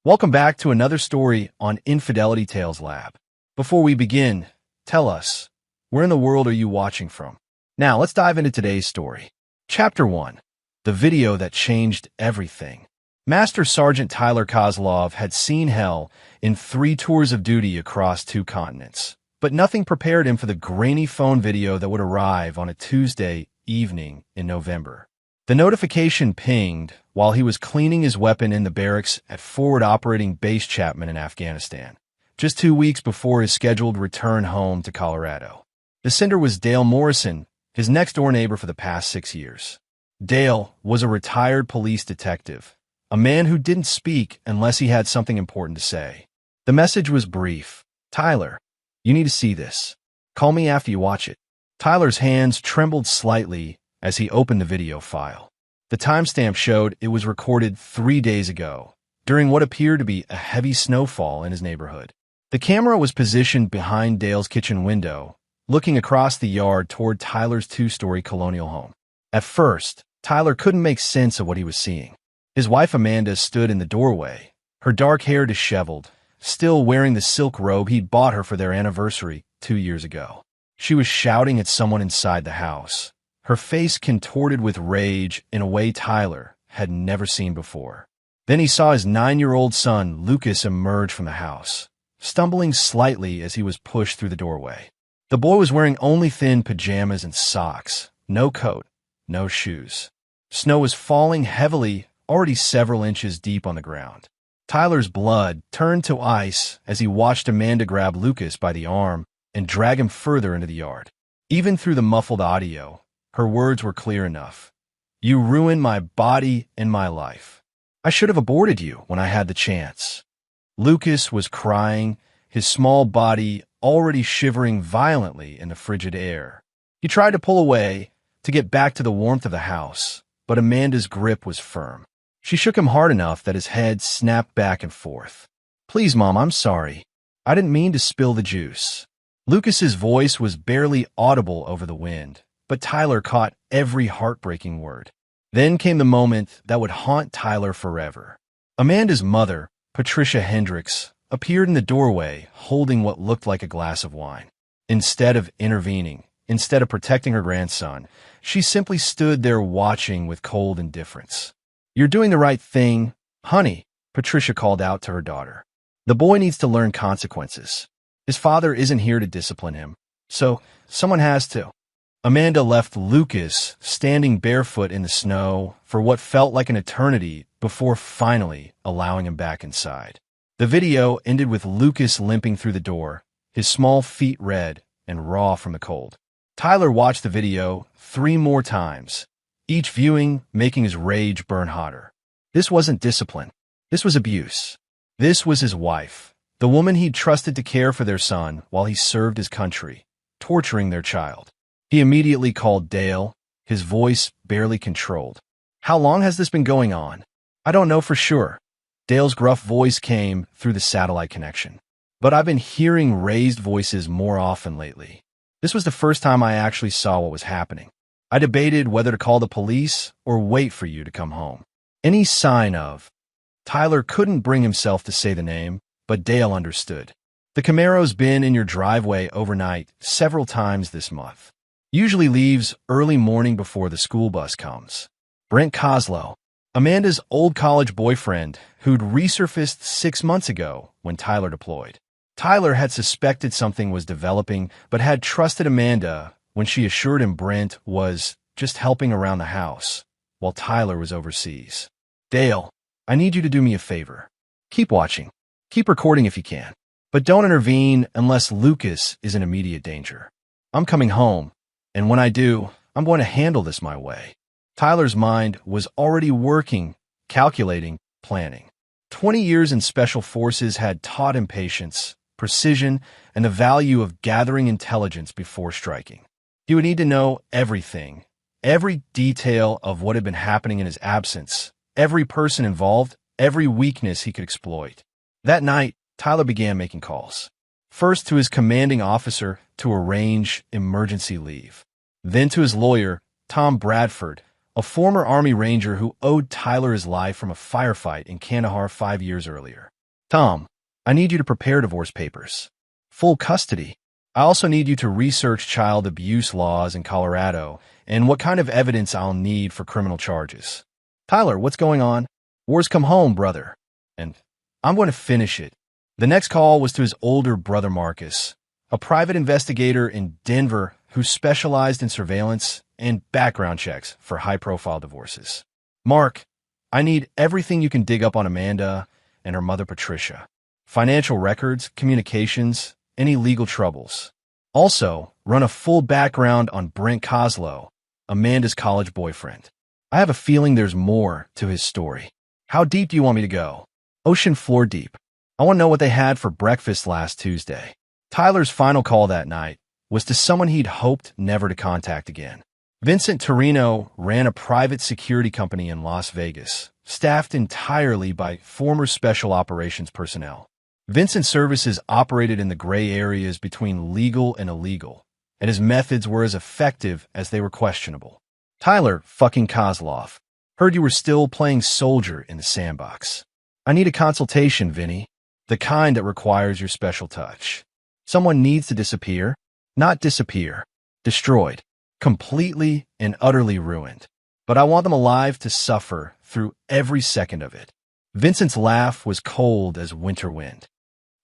Welcome back to another story on Infidelity Tales Lab. Before we begin, tell us, where in the world are you watching from? Now, let's dive into today's story. Chapter 1. The Video That Changed Everything. Master Sergeant Tyler Kozlov had seen hell in 3 tours of duty across 2 continents, but nothing prepared him for the grainy phone video that would arrive on a Tuesday evening in November. The notification pinged while he was cleaning his weapon in the barracks at Forward Operating Base Chapman in Afghanistan, just 2 weeks before his scheduled return home to Colorado. The sender was Dale Morrison, his next-door neighbor for the past 6 years. Dale was a retired police detective, a man who didn't speak unless he had something important to say. The message was brief. "Tyler, you need to see this. Call me after you watch it." Tyler's hands trembled slightly as he opened the video file. The timestamp showed it was recorded 3 days ago, during what appeared to be a heavy snowfall in his neighborhood. The camera was positioned behind Dale's kitchen window, looking across the yard toward Tyler's 2-story colonial home. At first, Tyler couldn't make sense of what he was seeing. His wife Amanda stood in the doorway, her dark hair disheveled, still wearing the silk robe he'd bought her for their anniversary 2 years ago. She was shouting at someone inside the house, her face contorted with rage in a way Tyler had never seen before. Then he saw his 9-year-old son, Lucas, emerge from the house, stumbling slightly as he was pushed through the doorway. The boy was wearing only thin pajamas and socks, no coat, no shoes. Snow was falling heavily, already several inches deep on the ground. Tyler's blood turned to ice as he watched Amanda grab Lucas by the arm and drag him further into the yard. Even through the muffled audio, her words were clear enough. "You ruined my body and my life. I should have aborted you when I had the chance." Lucas was crying, his small body already shivering violently in the frigid air. He tried to pull away, to get back to the warmth of the house, but Amanda's grip was firm. She shook him hard enough that his head snapped back and forth. "Please, Mom, I'm sorry. I didn't mean to spill the juice." Lucas's voice was barely audible over the wind, but Tyler caught every heartbreaking word. Then came the moment that would haunt Tyler forever. Amanda's mother, Patricia Hendricks, appeared in the doorway holding what looked like a glass of wine. Instead of intervening, instead of protecting her grandson, she simply stood there watching with cold indifference. "You're doing the right thing, honey," Patricia called out to her daughter. "The boy needs to learn consequences. His father isn't here to discipline him, so someone has to." Amanda left Lucas standing barefoot in the snow for what felt like an eternity before finally allowing him back inside. The video ended with Lucas limping through the door, his small feet red and raw from the cold. Tyler watched the video 3 more times, each viewing making his rage burn hotter. This wasn't discipline. This was abuse. This was his wife, the woman he'd trusted to care for their son while he served his country, torturing their child. He immediately called Dale, his voice barely controlled. "How long has this been going on?" "I don't know for sure." Dale's gruff voice came through the satellite connection. "But I've been hearing raised voices more often lately. This was the first time I actually saw what was happening. I debated whether to call the police or wait for you to come home." Any sign of... Tyler couldn't bring himself to say the name, but Dale understood. "The Camaro's been in your driveway overnight several times this month. Usually leaves early morning before the school bus comes." Brent Kozlow, Amanda's old college boyfriend, who'd resurfaced 6 months ago when Tyler deployed. Tyler had suspected something was developing, but had trusted Amanda when she assured him Brent was just helping around the house, while Tyler was overseas. "Dale, I need you to do me a favor. Keep watching. Keep recording if you can. But don't intervene unless Lucas is in immediate danger. I'm coming home, and when I do, I'm going to handle this my way." Tyler's mind was already working, calculating, planning. 20 years in special forces had taught him patience, precision, and the value of gathering intelligence before striking. He would need to know everything, every detail of what had been happening in his absence, every person involved, every weakness he could exploit. That night, Tyler began making calls. First to his commanding officer to arrange emergency leave. Then to his lawyer, Tom Bradford, a former Army Ranger who owed Tyler his life from a firefight in Kandahar 5 years earlier. Tom, I need you to prepare divorce papers. Full custody. I also need you to research child abuse laws in Colorado and what kind of evidence I'll need for criminal charges. Tyler, what's going on? War's come home, brother. And I'm going to finish it. The next call was to his older brother Marcus, a private investigator in Denver who specialized in surveillance and background checks for high-profile divorces. Mark, I need everything you can dig up on Amanda and her mother Patricia. Financial records, communications, any legal troubles. Also, run a full background on Brent Kozlow, Amanda's college boyfriend. I have a feeling there's more to his story. How deep do you want me to go? Ocean floor deep. I want to know what they had for breakfast last Tuesday. Tyler's final call that night was to someone he'd hoped never to contact again. Vincent Torino ran a private security company in Las Vegas, staffed entirely by former special operations personnel. Vincent's services operated in the gray areas between legal and illegal, and his methods were as effective as they were questionable. Tyler fucking Kozlov, heard you were still playing soldier in the sandbox. I need a consultation, Vinny. The kind that requires your special touch. Someone needs to disappear, not disappear, destroyed, completely and utterly ruined. But I want them alive to suffer through every second of it. Vincent's laugh was cold as winter wind.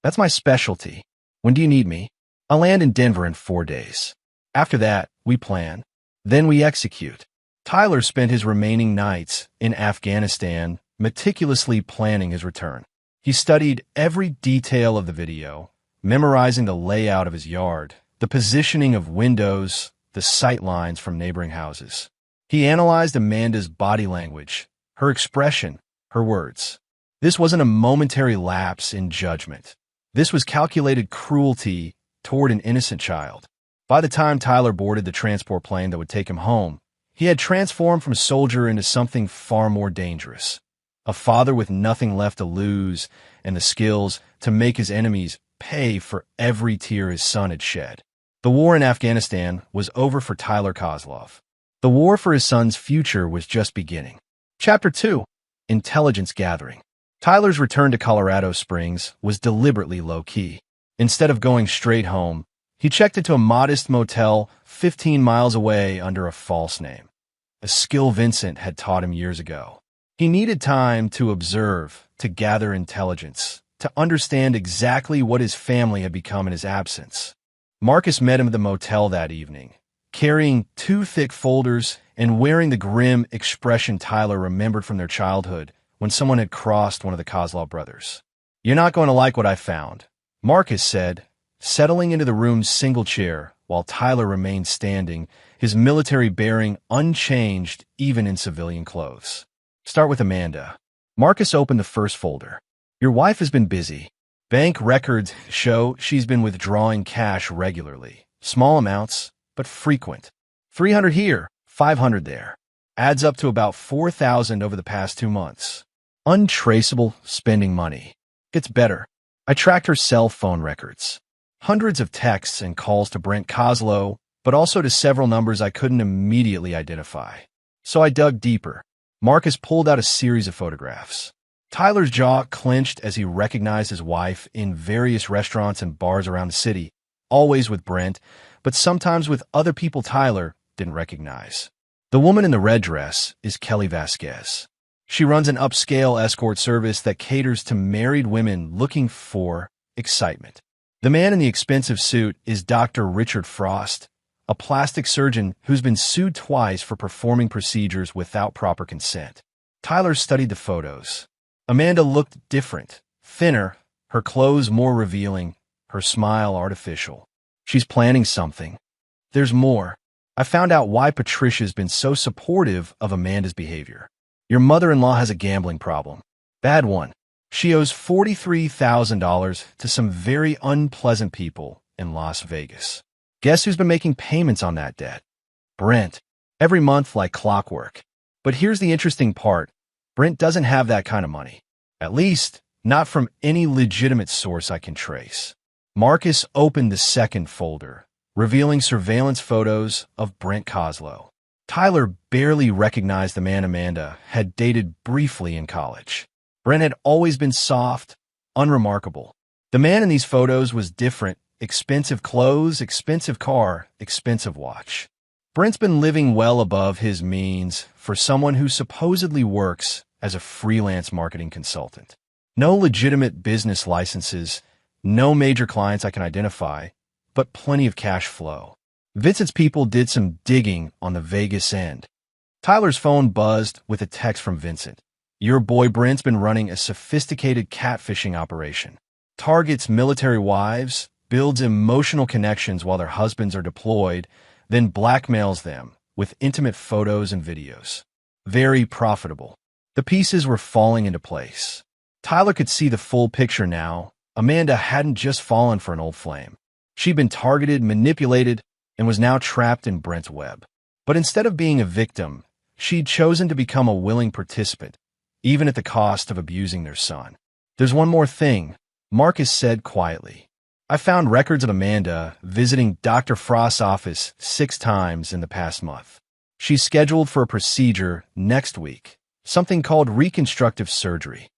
That's my specialty. When do you need me? I'll land in Denver in 4 days. After that, we plan. Then we execute. Tyler spent his remaining nights in Afghanistan meticulously planning his return. He studied every detail of the video, memorizing the layout of his yard, the positioning of windows, the sight lines from neighboring houses. He analyzed Amanda's body language, her expression, her words. This wasn't a momentary lapse in judgment. This was calculated cruelty toward an innocent child. By the time Tyler boarded the transport plane that would take him home, he had transformed from soldier into something far more dangerous. A father with nothing left to lose and the skills to make his enemies pay for every tear his son had shed. The war in Afghanistan was over for Tyler Kozlov. The war for his son's future was just beginning. Chapter 2. Intelligence Gathering. Tyler's return to Colorado Springs was deliberately low-key. Instead of going straight home, he checked into a modest motel 15 miles away under a false name, a skill Vincent had taught him years ago. He needed time to observe, to gather intelligence, to understand exactly what his family had become in his absence. Marcus met him at the motel that evening, carrying 2 thick folders and wearing the grim expression Tyler remembered from their childhood when someone had crossed one of the Kozlov brothers. "You're not going to like what I found," Marcus said, settling into the room's single chair while Tyler remained standing, his military bearing unchanged even in civilian clothes. Start with Amanda. Marcus opened the first folder. Your wife has been busy. Bank records show she's been withdrawing cash regularly. Small amounts, but frequent. 300 here, 500 there. Adds up to about 4,000 over the past 2 months. Untraceable spending money. Gets better. I tracked her cell phone records. Hundreds of texts and calls to Brent Kozlow, but also to several numbers I couldn't immediately identify. So I dug deeper. Marcus pulled out a series of photographs. Tyler's jaw clenched as he recognized his wife in various restaurants and bars around the city, always with Brent, but sometimes with other people Tyler didn't recognize. The woman in the red dress is Kelly Vasquez. She runs an upscale escort service that caters to married women looking for excitement. The man in the expensive suit is Dr. Richard Frost, a plastic surgeon who's been sued twice for performing procedures without proper consent. Tyler studied the photos. Amanda looked different, thinner, her clothes more revealing, her smile artificial. She's planning something. There's more. I found out why Patricia's been so supportive of Amanda's behavior. Your mother-in-law has a gambling problem. Bad one. She owes $43,000 to some very unpleasant people in Las Vegas. Guess who's been making payments on that debt? Brent. Every month like clockwork. But here's the interesting part. Brent doesn't have that kind of money. At least, not from any legitimate source I can trace. Marcus opened the second folder, revealing surveillance photos of Brent Kozlow. Tyler barely recognized the man Amanda had dated briefly in college. Brent had always been soft, unremarkable. The man in these photos was different. Expensive clothes, expensive car, expensive watch. Brent's been living well above his means for someone who supposedly works as a freelance marketing consultant. No legitimate business licenses, no major clients I can identify, but plenty of cash flow. Vincent's people did some digging on the Vegas end. Tyler's phone buzzed with a text from Vincent. Your boy Brent's been running a sophisticated catfishing operation. Targets military wives, builds emotional connections while their husbands are deployed, then blackmails them with intimate photos and videos. Very profitable. The pieces were falling into place. Tyler could see the full picture now. Amanda hadn't just fallen for an old flame. She'd been targeted, manipulated, and was now trapped in Brent's web. But instead of being a victim, she'd chosen to become a willing participant, even at the cost of abusing their son. There's one more thing, Marcus said quietly. I found records of Amanda visiting Dr. Frost's office 6 times in the past month. She's scheduled for a procedure next week, something called reconstructive surgery.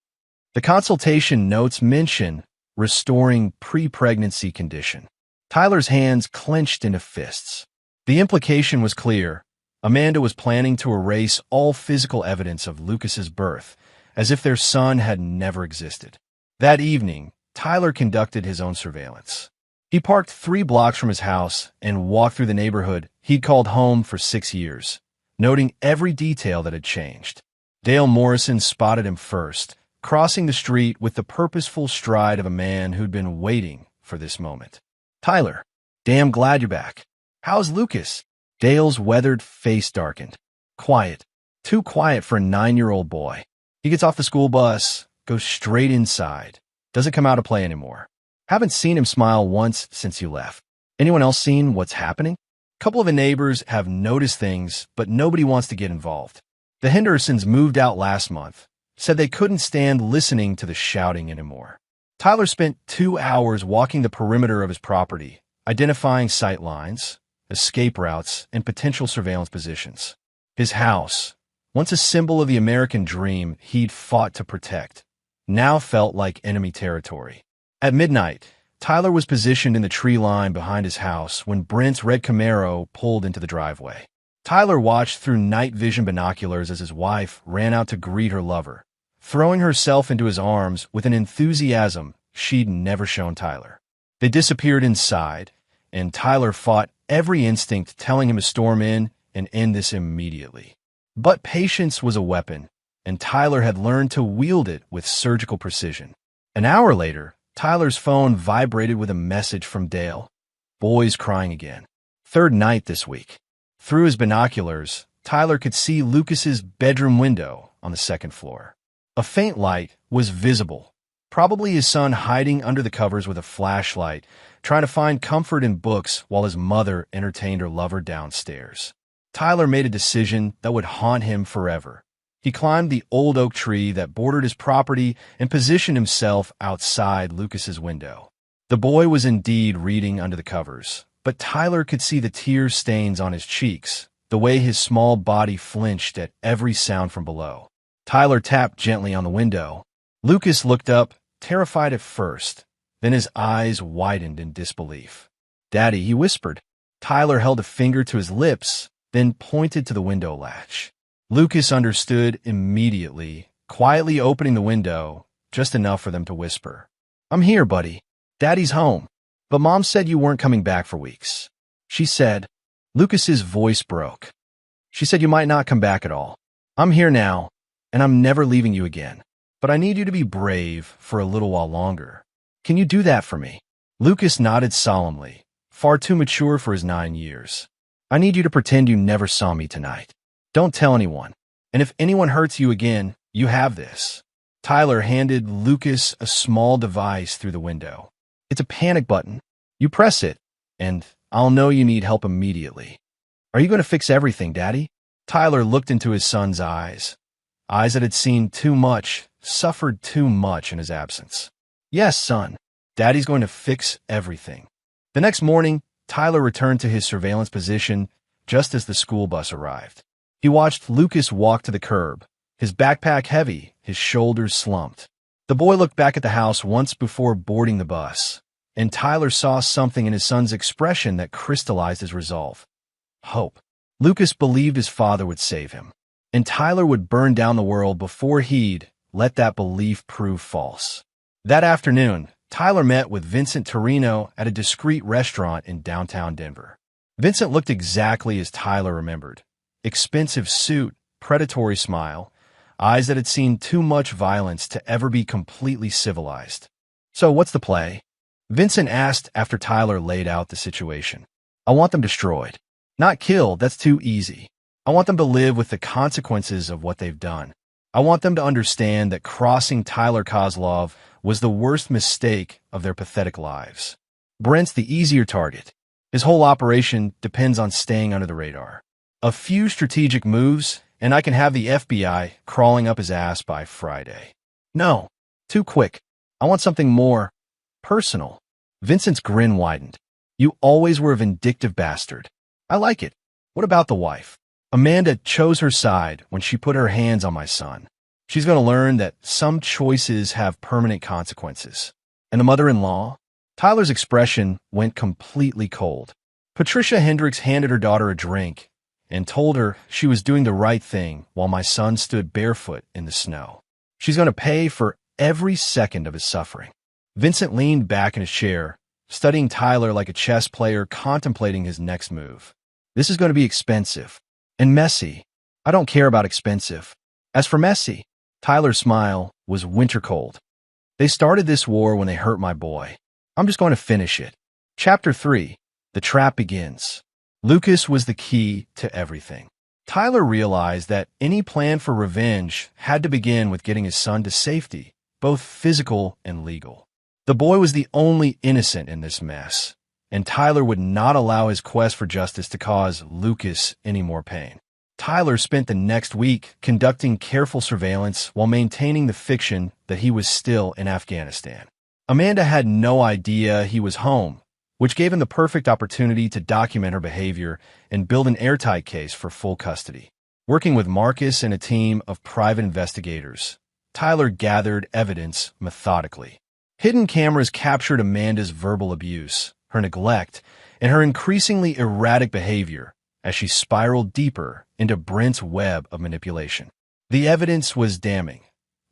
The consultation notes mention restoring pre-pregnancy condition. Tyler's hands clenched into fists. The implication was clear. Amanda was planning to erase all physical evidence of Lucas's birth, as if their son had never existed. That evening, Tyler conducted his own surveillance. He parked 3 blocks from his house and walked through the neighborhood he'd called home for 6 years, noting every detail that had changed. Dale Morrison spotted him first, crossing the street with the purposeful stride of a man who'd been waiting for this moment. Tyler, damn glad you're back. How's Lucas? Dale's weathered face darkened. Quiet. Too quiet for a 9-year-old boy. He gets off the school bus, goes straight inside. Doesn't come out to play anymore. Haven't seen him smile once since you left. Anyone else seen what's happening? A couple of the neighbors have noticed things, but nobody wants to get involved. The Hendersons moved out last month, said they couldn't stand listening to the shouting anymore. Tyler spent 2 hours walking the perimeter of his property, identifying sight lines, escape routes, and potential surveillance positions. His house, once a symbol of the American dream he'd fought to protect, now felt like enemy territory. At midnight, Tyler was positioned in the tree line behind his house when Brent's red Camaro pulled into the driveway. Tyler watched through night vision binoculars as his wife ran out to greet her lover, throwing herself into his arms with an enthusiasm she'd never shown Tyler. They disappeared inside, and Tyler fought every instinct telling him to storm in and end this immediately. But patience was a weapon, and Tyler had learned to wield it with surgical precision. An hour later, Tyler's phone vibrated with a message from Dale. Boys crying again. 3rd night this week. Through his binoculars, Tyler could see Lucas's bedroom window on the 2nd floor. A faint light was visible, probably his son hiding under the covers with a flashlight, trying to find comfort in books while his mother entertained her lover downstairs. Tyler made a decision that would haunt him forever. He climbed the old oak tree that bordered his property and positioned himself outside Lucas's window. The boy was indeed reading under the covers, but Tyler could see the tear stains on his cheeks, the way his small body flinched at every sound from below. Tyler tapped gently on the window. Lucas looked up, terrified at first. Then his eyes widened in disbelief. "Daddy," he whispered. Tyler held a finger to his lips, then pointed to the window latch. Lucas understood immediately, quietly opening the window, just enough for them to whisper. "I'm here, buddy. Daddy's home. But Mom said you weren't coming back for weeks." She said. Lucas's voice broke. "She said you might not come back at all. I'm here now, and I'm never leaving you again. But I need you to be brave for a little while longer. Can you do that for me?" Lucas nodded solemnly, far too mature for his 9 years. "I need you to pretend you never saw me tonight. Don't tell anyone. And if anyone hurts you again, you have this." Tyler handed Lucas a small device through the window. "It's a panic button. You press it, and I'll know you need help immediately." "Are you going to fix everything, Daddy?" Tyler looked into his son's eyes that had seen too much, suffered too much in his absence. "Yes, son. Daddy's going to fix everything." The next morning, Tyler returned to his surveillance position just as the school bus arrived. He watched Lucas walk to the curb, his backpack heavy, his shoulders slumped. The boy looked back at the house once before boarding the bus, and Tyler saw something in his son's expression that crystallized his resolve. Hope. Lucas believed his father would save him, and Tyler would burn down the world before he'd let that belief prove false. That afternoon, Tyler met with Vincent Torino at a discreet restaurant in downtown Denver. Vincent looked exactly as Tyler remembered. Expensive suit, predatory smile, eyes that had seen too much violence to ever be completely civilized. "So what's the play?" Vincent asked after Tyler laid out the situation. "I want them destroyed. Not killed, that's too easy. I want them to live with the consequences of what they've done. I want them to understand that crossing Tyler Kozlov was the worst mistake of their pathetic lives. Brent's the easier target. His whole operation depends on staying under the radar. A few strategic moves, and I can have the FBI crawling up his ass by Friday." "No, too quick. I want something more personal." Vincent's grin widened. "You always were a vindictive bastard. I like it. What about the wife? Amanda chose her side when she put her hands on my son. She's going to learn that some choices have permanent consequences. And the mother-in-law?" Tyler's expression went completely cold. "Patricia Hendricks handed her daughter a drink and told her she was doing the right thing while my son stood barefoot in the snow. She's going to pay for every second of his suffering." Vincent leaned back in his chair, studying Tyler like a chess player contemplating his next move. "This is going to be expensive. And messy. I don't care about expensive. As for messy," Tyler's smile was winter cold. "They started this war when they hurt my boy. I'm just going to finish it." Chapter 3. The Trap Begins. Lucas was the key to everything. Tyler realized that any plan for revenge had to begin with getting his son to safety, both physical and legal. The boy was the only innocent in this mess, and Tyler would not allow his quest for justice to cause Lucas any more pain. Tyler spent the next week conducting careful surveillance while maintaining the fiction that he was still in Afghanistan. Amanda had no idea he was home, which gave him the perfect opportunity to document her behavior and build an airtight case for full custody. Working with Marcus and a team of private investigators, Tyler gathered evidence methodically. Hidden cameras captured Amanda's verbal abuse, her neglect, and her increasingly erratic behavior as she spiraled deeper into Brent's web of manipulation. The evidence was damning.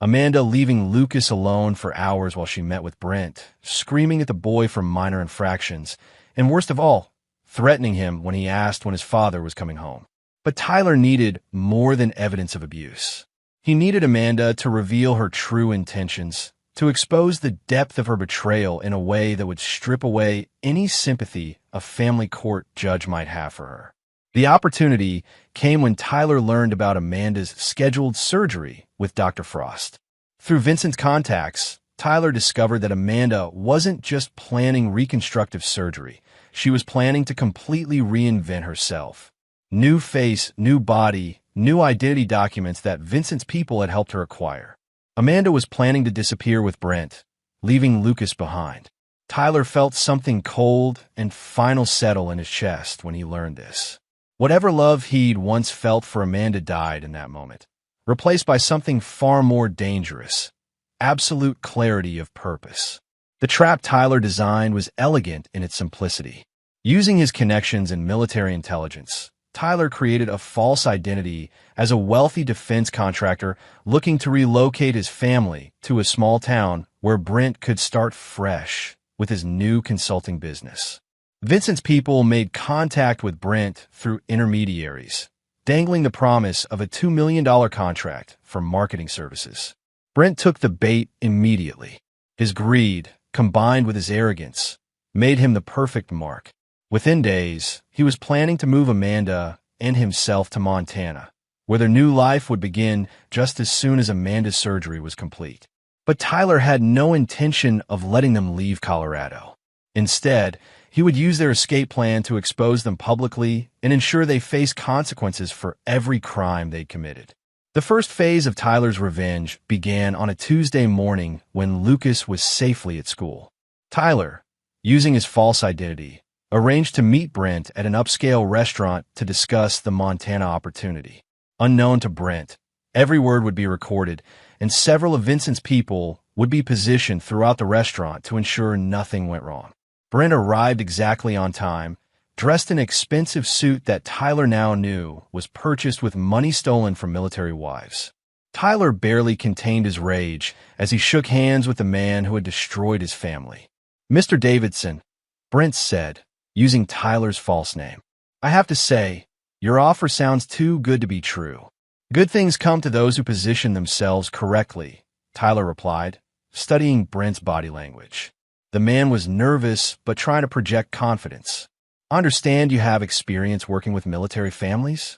Amanda leaving Lucas alone for hours while she met with Brent, screaming at the boy for minor infractions, and worst of all, threatening him when he asked when his father was coming home. But Tyler needed more than evidence of abuse. He needed Amanda to reveal her true intentions, to expose the depth of her betrayal in a way that would strip away any sympathy a family court judge might have for her. The opportunity came when Tyler learned about Amanda's scheduled surgery with Dr. Frost. Through Vincent's contacts, Tyler discovered that Amanda wasn't just planning reconstructive surgery. She was planning to completely reinvent herself. New face, new body, new identity documents that Vincent's people had helped her acquire. Amanda was planning to disappear with Brent, leaving Lucas behind. Tyler felt something cold and final settle in his chest when he learned this. Whatever love he'd once felt for Amanda died in that moment, replaced by something far more dangerous: absolute clarity of purpose. The trap Tyler designed was elegant in its simplicity. Using his connections in military intelligence, Tyler created a false identity as a wealthy defense contractor looking to relocate his family to a small town where Brent could start fresh with his new consulting business. Vincent's people made contact with Brent through intermediaries, dangling the promise of a $2 million contract for marketing services. Brent took the bait immediately. His greed, combined with his arrogance, made him the perfect mark. Within days, he was planning to move Amanda and himself to Montana, where their new life would begin just as soon as Amanda's surgery was complete. But Tyler had no intention of letting them leave Colorado. Instead, he would use their escape plan to expose them publicly and ensure they faced consequences for every crime they'd committed. The first phase of Tyler's revenge began on a Tuesday morning when Lucas was safely at school. Tyler, using his false identity, arranged to meet Brent at an upscale restaurant to discuss the Montana opportunity. Unknown to Brent, every word would be recorded, and several of Vincent's people would be positioned throughout the restaurant to ensure nothing went wrong. Brent arrived exactly on time, dressed in an expensive suit that Tyler now knew was purchased with money stolen from military wives. Tyler barely contained his rage as he shook hands with the man who had destroyed his family. "Mr. Davidson," Brent said, using Tyler's false name. "I have to say, your offer sounds too good to be true." "Good things come to those who position themselves correctly," Tyler replied, studying Brent's body language. The man was nervous but trying to project confidence. "I understand you have experience working with military families?"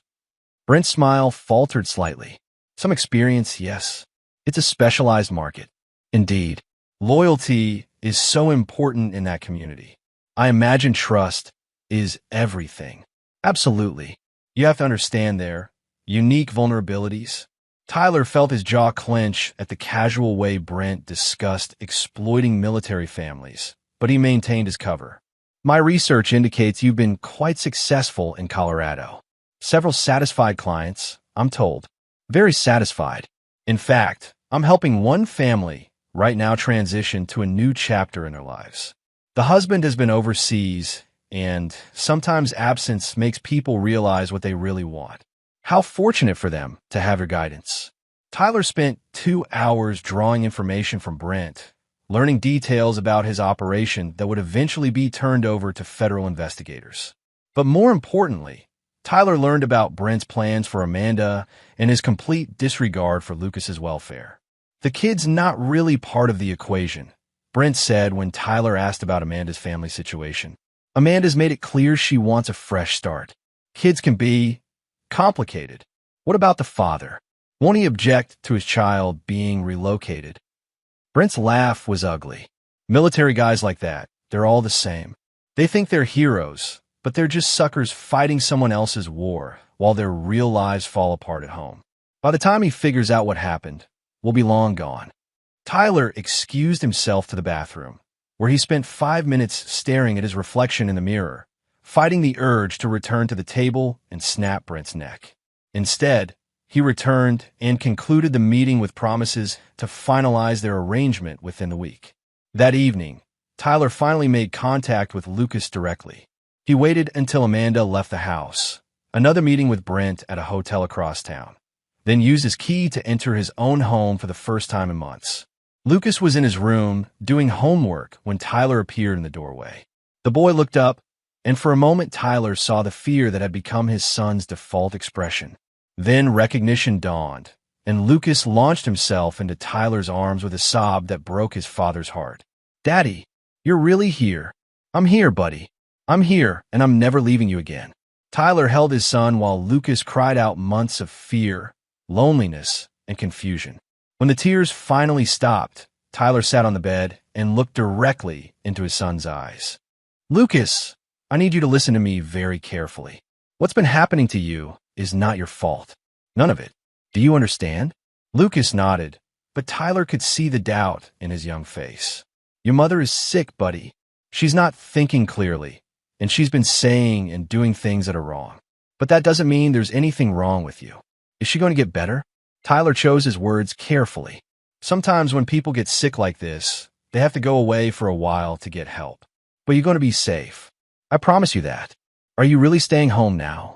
Brent's smile faltered slightly. "Some experience, yes. It's a specialized market." "Indeed. Loyalty is so important in that community. I imagine trust is everything." "Absolutely. You have to understand their unique vulnerabilities." Tyler felt his jaw clench at the casual way Brent discussed exploiting military families, but he maintained his cover. "My research indicates you've been quite successful in Colorado. Several satisfied clients, I'm told. Very satisfied. In fact, I'm helping one family right now transition to a new chapter in their lives. The husband has been overseas, and sometimes absence makes people realize what they really want. How fortunate for them to have your guidance." Tyler spent 2 hours drawing information from Brent, learning details about his operation that would eventually be turned over to federal investigators. But more importantly, Tyler learned about Brent's plans for Amanda and his complete disregard for Lucas's welfare. "The kid's not really part of the equation," Brent said when Tyler asked about Amanda's family situation. "Amanda's made it clear she wants a fresh start. Kids can be complicated. What about the father? Won't he object to his child being relocated?" Brent's laugh was ugly. "Military guys like that, they're all the same. They think they're heroes, but they're just suckers fighting someone else's war while their real lives fall apart at home. By the time he figures out what happened, we'll be long gone." Tyler excused himself to the bathroom, where he spent 5 minutes staring at his reflection in the mirror, fighting the urge to return to the table and snap Brent's neck. Instead, he returned and concluded the meeting with promises to finalize their arrangement within the week. That evening, Tyler finally made contact with Lucas directly. He waited until Amanda left the house, another meeting with Brent at a hotel across town, then used his key to enter his own home for the first time in months. Lucas was in his room doing homework when Tyler appeared in the doorway. The boy looked up, and for a moment Tyler saw the fear that had become his son's default expression. Then recognition dawned, and Lucas launched himself into Tyler's arms with a sob that broke his father's heart. "Daddy, you're really here." "I'm here, buddy. I'm here, and I'm never leaving you again." Tyler held his son while Lucas cried out months of fear, loneliness, and confusion. When the tears finally stopped, Tyler sat on the bed and looked directly into his son's eyes. "Lucas, I need you to listen to me very carefully. What's been happening to you is not your fault. None of it. Do you understand?" Lucas nodded, but Tyler could see the doubt in his young face. "Your mother is sick, buddy. She's not thinking clearly, and she's been saying and doing things that are wrong. But that doesn't mean there's anything wrong with you. Is she going to get better?" Tyler chose his words carefully. Sometimes when people get sick like this, they have to go away for a while to get help. But you're going to be safe. I promise you that. Are you really staying home now?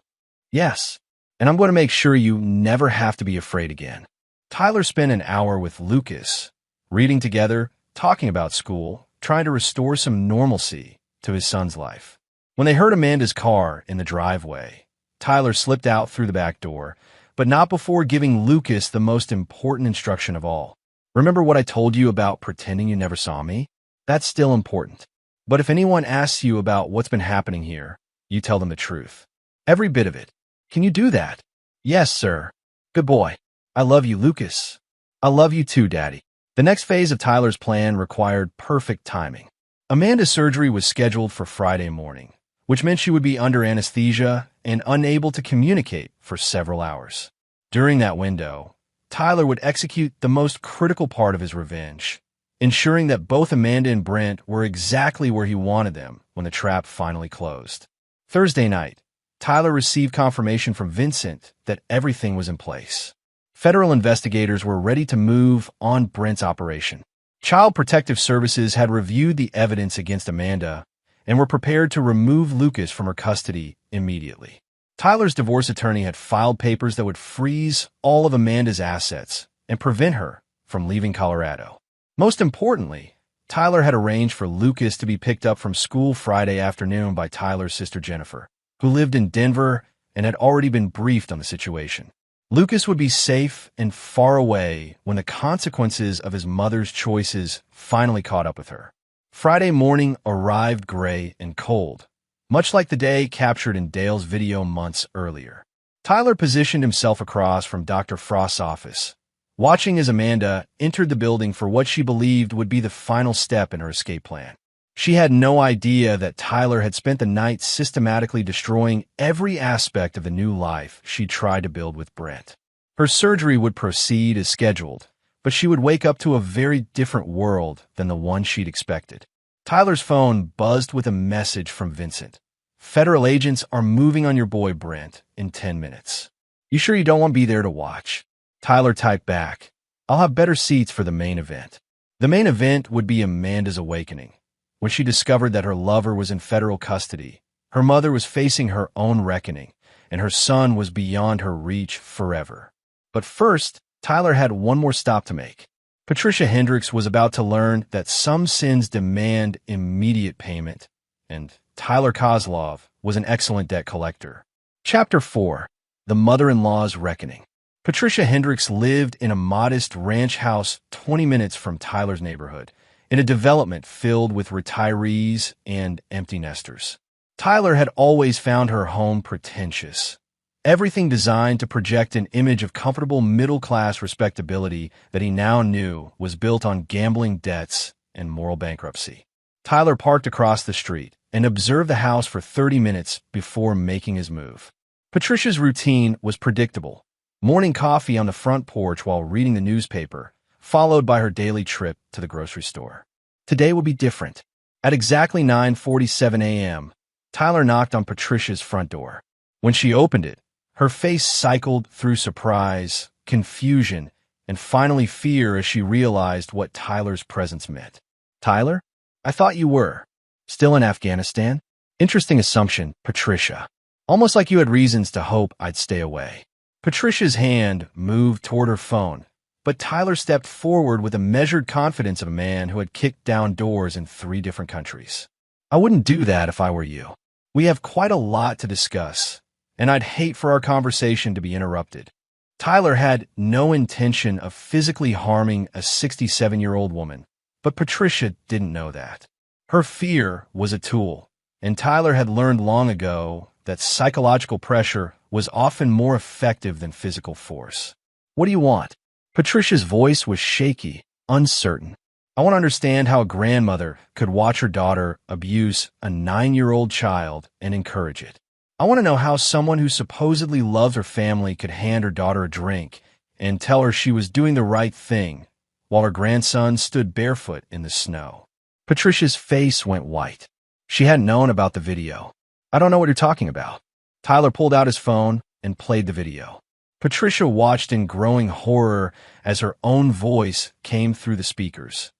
Yes. And I'm going to make sure you never have to be afraid again. Tyler spent an hour with Lucas, reading together, talking about school, trying to restore some normalcy to his son's life. When they heard Amanda's car in the driveway, Tyler slipped out through the back door, but not before giving Lucas the most important instruction of all. "Remember what I told you about pretending you never saw me? That's still important. But if anyone asks you about what's been happening here, you tell them the truth. Every bit of it. Can you do that?" "Yes, sir." "Good boy. I love you, Lucas." "I love you too, Daddy." The next phase of Tyler's plan required perfect timing. Amanda's surgery was scheduled for Friday morning, which meant she would be under anesthesia and unable to communicate for several hours. During that window, Tyler would execute the most critical part of his revenge, ensuring that both Amanda and Brent were exactly where he wanted them when the trap finally closed. Thursday night, Tyler received confirmation from Vincent that everything was in place. Federal investigators were ready to move on Brent's operation. Child Protective Services had reviewed the evidence against Amanda and were prepared to remove Lucas from her custody immediately. Tyler's divorce attorney had filed papers that would freeze all of Amanda's assets and prevent her from leaving Colorado. Most importantly, Tyler had arranged for Lucas to be picked up from school Friday afternoon by Tyler's sister Jennifer, who lived in Denver and had already been briefed on the situation. Lucas would be safe and far away when the consequences of his mother's choices finally caught up with her. Friday morning arrived gray and cold, much like the day captured in Dale's video months earlier. Tyler positioned himself across from Dr. Frost's office, watching as Amanda entered the building for what she believed would be the final step in her escape plan. She had no idea that Tyler had spent the night systematically destroying every aspect of the new life she tried to build with Brent. Her surgery would proceed as scheduled, but she would wake up to a very different world than the one she'd expected. Tyler's phone buzzed with a message from Vincent. "Federal agents are moving on your boy Brent in 10 minutes. You sure you don't want to be there to watch?" Tyler typed back, "I'll have better seats for the main event." The main event would be Amanda's awakening. When she discovered that her lover was in federal custody, her mother was facing her own reckoning, and her son was beyond her reach forever. But first, Tyler had one more stop to make. Patricia Hendricks was about to learn that some sins demand immediate payment, and Tyler Kozlov was an excellent debt collector. Chapter 4: The Mother-in-Law's Reckoning. Patricia Hendricks lived in a modest ranch house 20 minutes from Tyler's neighborhood, in a development filled with retirees and empty nesters. Tyler had always found her home pretentious, everything designed to project an image of comfortable middle-class respectability that he now knew was built on gambling debts and moral bankruptcy. Tyler parked across the street and observed the house for 30 minutes before making his move. Patricia's routine was predictable: morning coffee on the front porch while reading the newspaper, followed by her daily trip to the grocery store. Today would be different. At exactly 9:47 a.m., Tyler knocked on Patricia's front door. When she opened it, her face cycled through surprise, confusion, and finally fear as she realized what Tyler's presence meant. "Tyler? I thought you were still in Afghanistan?" Interesting assumption, Patricia. Almost like you had reasons to hope I'd stay away. Patricia's hand moved toward her phone, but Tyler stepped forward with the measured confidence of a man who had kicked down doors in 3 different countries. "I wouldn't do that if I were you. We have quite a lot to discuss, and I'd hate for our conversation to be interrupted." Tyler had no intention of physically harming a 67-year-old woman, but Patricia didn't know that. Her fear was a tool, and Tyler had learned long ago that psychological pressure was often more effective than physical force. "What do you want?" Patricia's voice was shaky, uncertain. "I want to understand how a grandmother could watch her daughter abuse a 9-year-old child and encourage it. I want to know how someone who supposedly loves her family could hand her daughter a drink and tell her she was doing the right thing while her grandson stood barefoot in the snow." Patricia's face went white. She hadn't known about the video. "I don't know what you're talking about." Tyler pulled out his phone and played the video. Patricia watched in growing horror as her own voice came through the speakers.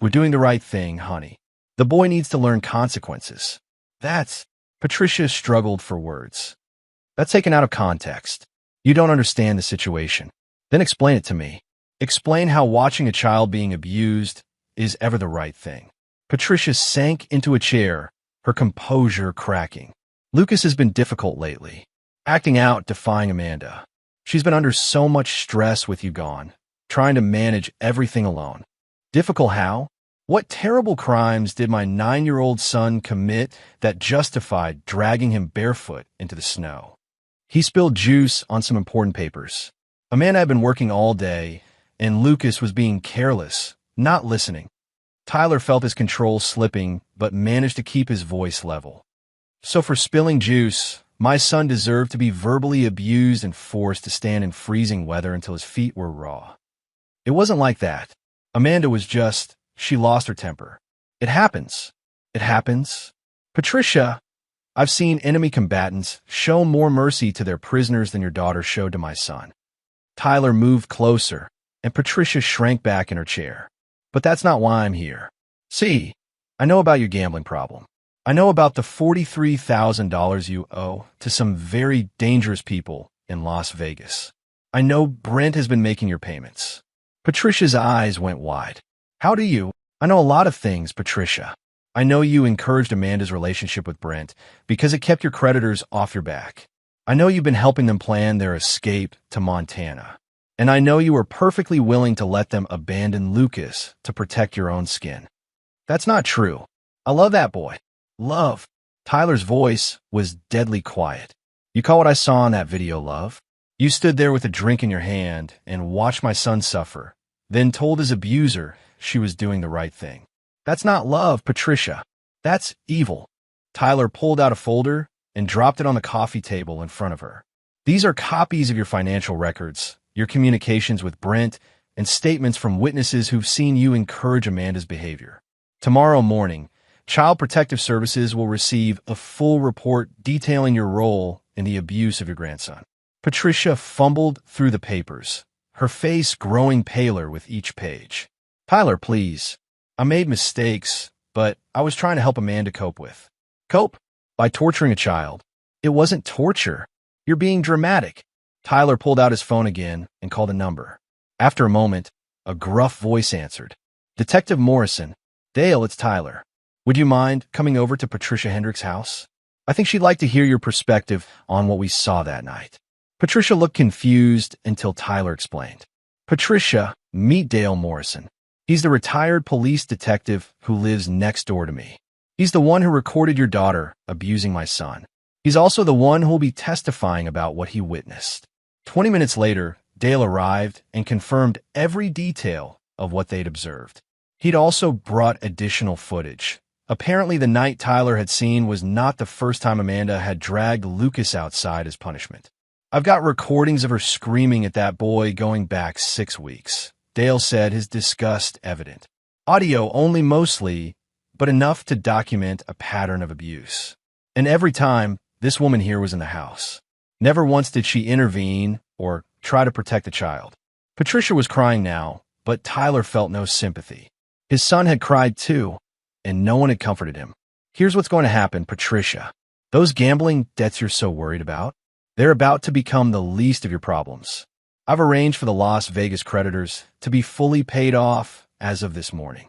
"We're doing the right thing, honey. The boy needs to learn consequences." That's... Patricia struggled for words. "That's taken out of context. You don't understand the situation. Then explain it to me. Explain how watching a child being abused is ever the right thing." Patricia sank into a chair, her composure cracking. "Lucas has been difficult lately, acting out, defying Amanda. She's been under so much stress with you gone, trying to manage everything alone." "Difficult how? What terrible crimes did my 9-year-old son commit that justified dragging him barefoot into the snow?" He spilled juice on some important papers. "Amanda had been working all day, and Lucas was being careless, not listening." Tyler felt his control slipping, but managed to keep his voice level. "So for spilling juice, my son deserved to be verbally abused and forced to stand in freezing weather until his feet were raw." "It wasn't like that. Amanda was just... she lost her temper. It happens. It happens." "Patricia, I've seen enemy combatants show more mercy to their prisoners than your daughter showed to my son." Tyler moved closer, and Patricia shrank back in her chair. But that's not why I'm here. See, I know about your gambling problem. I know about the $43,000 you owe to some very dangerous people in Las Vegas. I know Brent has been making your payments. Patricia's eyes went wide. How do you? I know a lot of things, Patricia. I know you encouraged Amanda's relationship with Brent because it kept your creditors off your back. I know you've been helping them plan their escape to Montana. And I know you were perfectly willing to let them abandon Lucas to protect your own skin. That's not true. I love that boy. Love. Tyler's voice was deadly quiet. You call what I saw in that video love? You stood there with a drink in your hand and watched my son suffer, then told his abuser she was doing the right thing. That's not love, Patricia. That's evil. Tyler pulled out a folder and dropped it on the coffee table in front of her. These are copies of your financial records, your communications with Brent, and statements from witnesses who've seen you encourage Amanda's behavior. Tomorrow morning, Child Protective Services will receive a full report detailing your role in the abuse of your grandson. Patricia fumbled through the papers, her face growing paler with each page. Tyler, please. I made mistakes, but I was trying to help Amanda cope with. Cope? By torturing a child. It wasn't torture. You're being dramatic. Tyler pulled out his phone again and called a number. After a moment, a gruff voice answered. Detective Morrison. Dale, it's Tyler. Would you mind coming over to Patricia Hendricks' house? I think she'd like to hear your perspective on what we saw that night. Patricia looked confused until Tyler explained. Patricia, meet Dale Morrison. He's the retired police detective who lives next door to me. He's the one who recorded your daughter abusing my son. He's also the one who will be testifying about what he witnessed. 20 minutes later, Dale arrived and confirmed every detail of what they'd observed. He'd also brought additional footage. Apparently, the night Tyler had seen was not the first time Amanda had dragged Lucas outside as punishment. I've got recordings of her screaming at that boy going back 6 weeks. Dale said, his disgust evident. Audio only mostly, but enough to document a pattern of abuse. And every time, this woman here was in the house. Never once did she intervene or try to protect the child. Patricia was crying now, but Tyler felt no sympathy. His son had cried too, and no one had comforted him. Here's what's going to happen, Patricia. Those gambling debts you're so worried about, they're about to become the least of your problems. I've arranged for the Las Vegas creditors to be fully paid off as of this morning.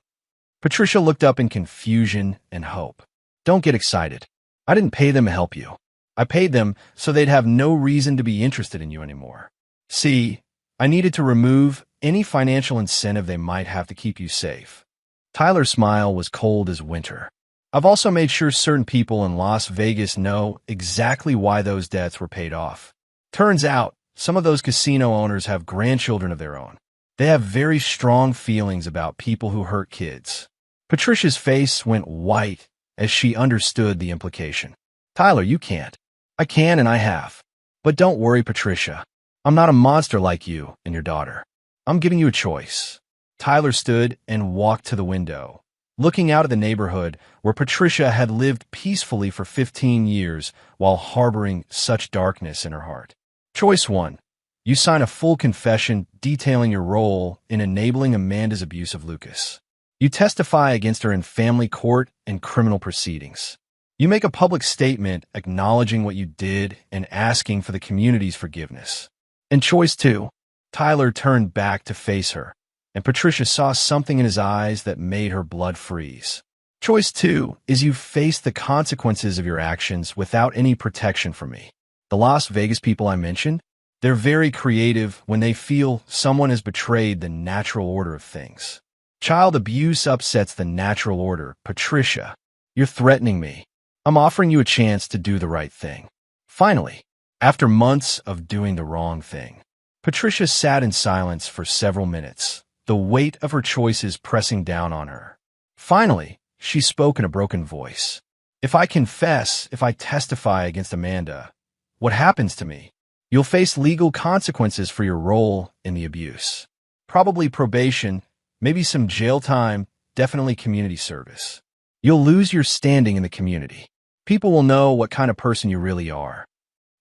Patricia looked up in confusion and hope. Don't get excited. I didn't pay them to help you. I paid them so they'd have no reason to be interested in you anymore. See, I needed to remove any financial incentive they might have to keep you safe. Tyler's smile was cold as winter. I've also made sure certain people in Las Vegas know exactly why those debts were paid off. Turns out, some of those casino owners have grandchildren of their own. They have very strong feelings about people who hurt kids. Patricia's face went white as she understood the implication. Tyler, you can't. I can and I have. But don't worry, Patricia. I'm not a monster like you and your daughter. I'm giving you a choice. Tyler stood and walked to the window, looking out at the neighborhood where Patricia had lived peacefully for 15 years while harboring such darkness in her heart. Choice 1. You sign a full confession detailing your role in enabling Amanda's abuse of Lucas. You testify against her in family court and criminal proceedings. You make a public statement acknowledging what you did and asking for the community's forgiveness. And choice 2. Tyler turned back to face her, and Patricia saw something in his eyes that made her blood freeze. Choice 2 is you face the consequences of your actions without any protection from me. The Las Vegas people I mentioned, they're very creative when they feel someone has betrayed the natural order of things. Child abuse upsets the natural order. Patricia, you're threatening me. I'm offering you a chance to do the right thing. Finally, after months of doing the wrong thing, Patricia sat in silence for several minutes, the weight of her choices pressing down on her. Finally, she spoke in a broken voice. If I confess, if I testify against Amanda, what happens to me? You'll face legal consequences for your role in the abuse. Probably probation, maybe some jail time, definitely community service. You'll lose your standing in the community. People will know what kind of person you really are.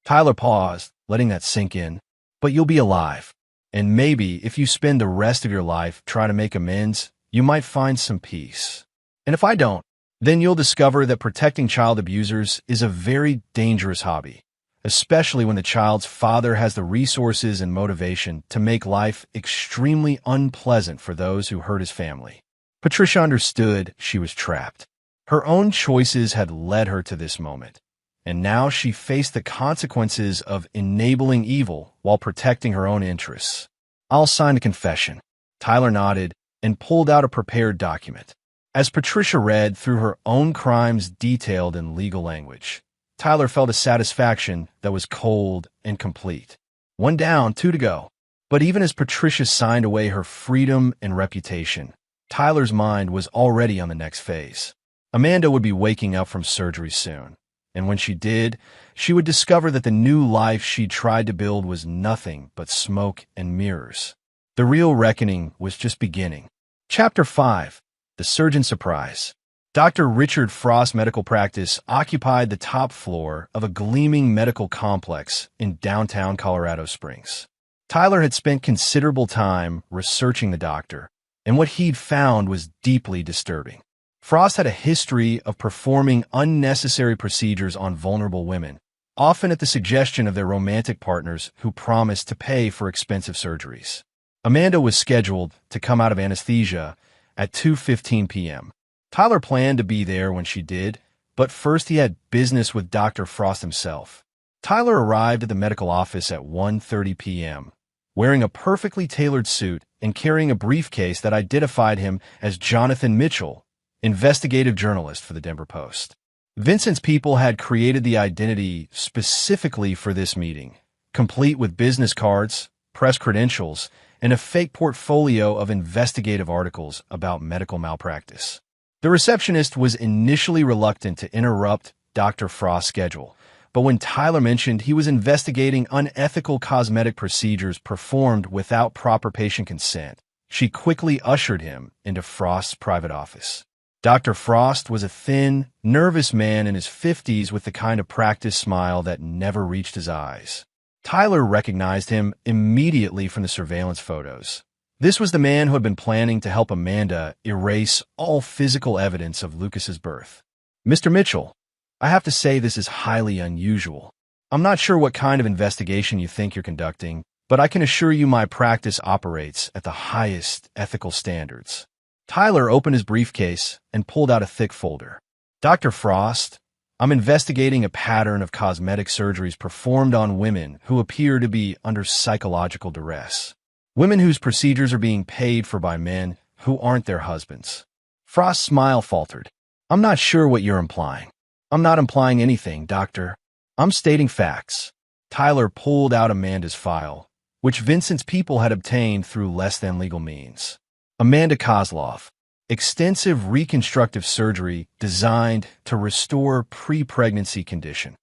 Tyler paused, letting that sink in. But you'll be alive. And maybe if you spend the rest of your life trying to make amends, you might find some peace. And if I don't, then you'll discover that protecting child abusers is a very dangerous hobby, especially when the child's father has the resources and motivation to make life extremely unpleasant for those who hurt his family. Patricia understood she was trapped. Her own choices had led her to this moment, and now she faced the consequences of enabling evil while protecting her own interests. "I'll sign a confession." Tyler nodded and pulled out a prepared document. As Patricia read through her own crimes detailed in legal language, Tyler felt a satisfaction that was cold and complete. One down, two to go. But even as Patricia signed away her freedom and reputation, Tyler's mind was already on the next phase. Amanda would be waking up from surgery soon, and when she did, she would discover that the new life she'd tried to build was nothing but smoke and mirrors. The real reckoning was just beginning. Chapter 5. The Surgeon Surprise. Dr. Richard Frost's medical practice occupied the top floor of a gleaming medical complex in downtown Colorado Springs. Tyler had spent considerable time researching the doctor, and what he'd found was deeply disturbing. Frost had a history of performing unnecessary procedures on vulnerable women, often at the suggestion of their romantic partners who promised to pay for expensive surgeries. Amanda was scheduled to come out of anesthesia at 2:15 p.m. Tyler planned to be there when she did, but first he had business with Dr. Frost himself. Tyler arrived at the medical office at 1:30 p.m., wearing a perfectly tailored suit and carrying a briefcase that identified him as Jonathan Mitchell, investigative journalist for the Denver Post. Vincent's people had created the identity specifically for this meeting, complete with business cards, press credentials, and a fake portfolio of investigative articles about medical malpractice. The receptionist was initially reluctant to interrupt Dr. Frost's schedule, but when Tyler mentioned he was investigating unethical cosmetic procedures performed without proper patient consent, she quickly ushered him into Frost's private office. Dr. Frost was a thin, nervous man in his 50s with the kind of practice smile that never reached his eyes. Tyler recognized him immediately from the surveillance photos. This was the man who had been planning to help Amanda erase all physical evidence of Lucas's birth. "Mr. Mitchell, I have to say this is highly unusual. I'm not sure what kind of investigation you think you're conducting, but I can assure you my practice operates at the highest ethical standards." Tyler opened his briefcase and pulled out a thick folder. "Dr. Frost, I'm investigating a pattern of cosmetic surgeries performed on women who appear to be under psychological duress. Women whose procedures are being paid for by men who aren't their husbands." Frost's smile faltered. "I'm not sure what you're implying." "I'm not implying anything, doctor. I'm stating facts." Tyler pulled out Amanda's file, which Vincent's people had obtained through less than legal means. Amanda Kozlov. Extensive reconstructive surgery designed to restore pre-pregnancy condition.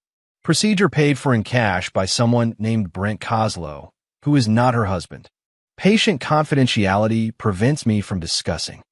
Procedure paid for in cash by someone named Brent Kozlow, who is not her husband. Patient confidentiality prevents me from discussing.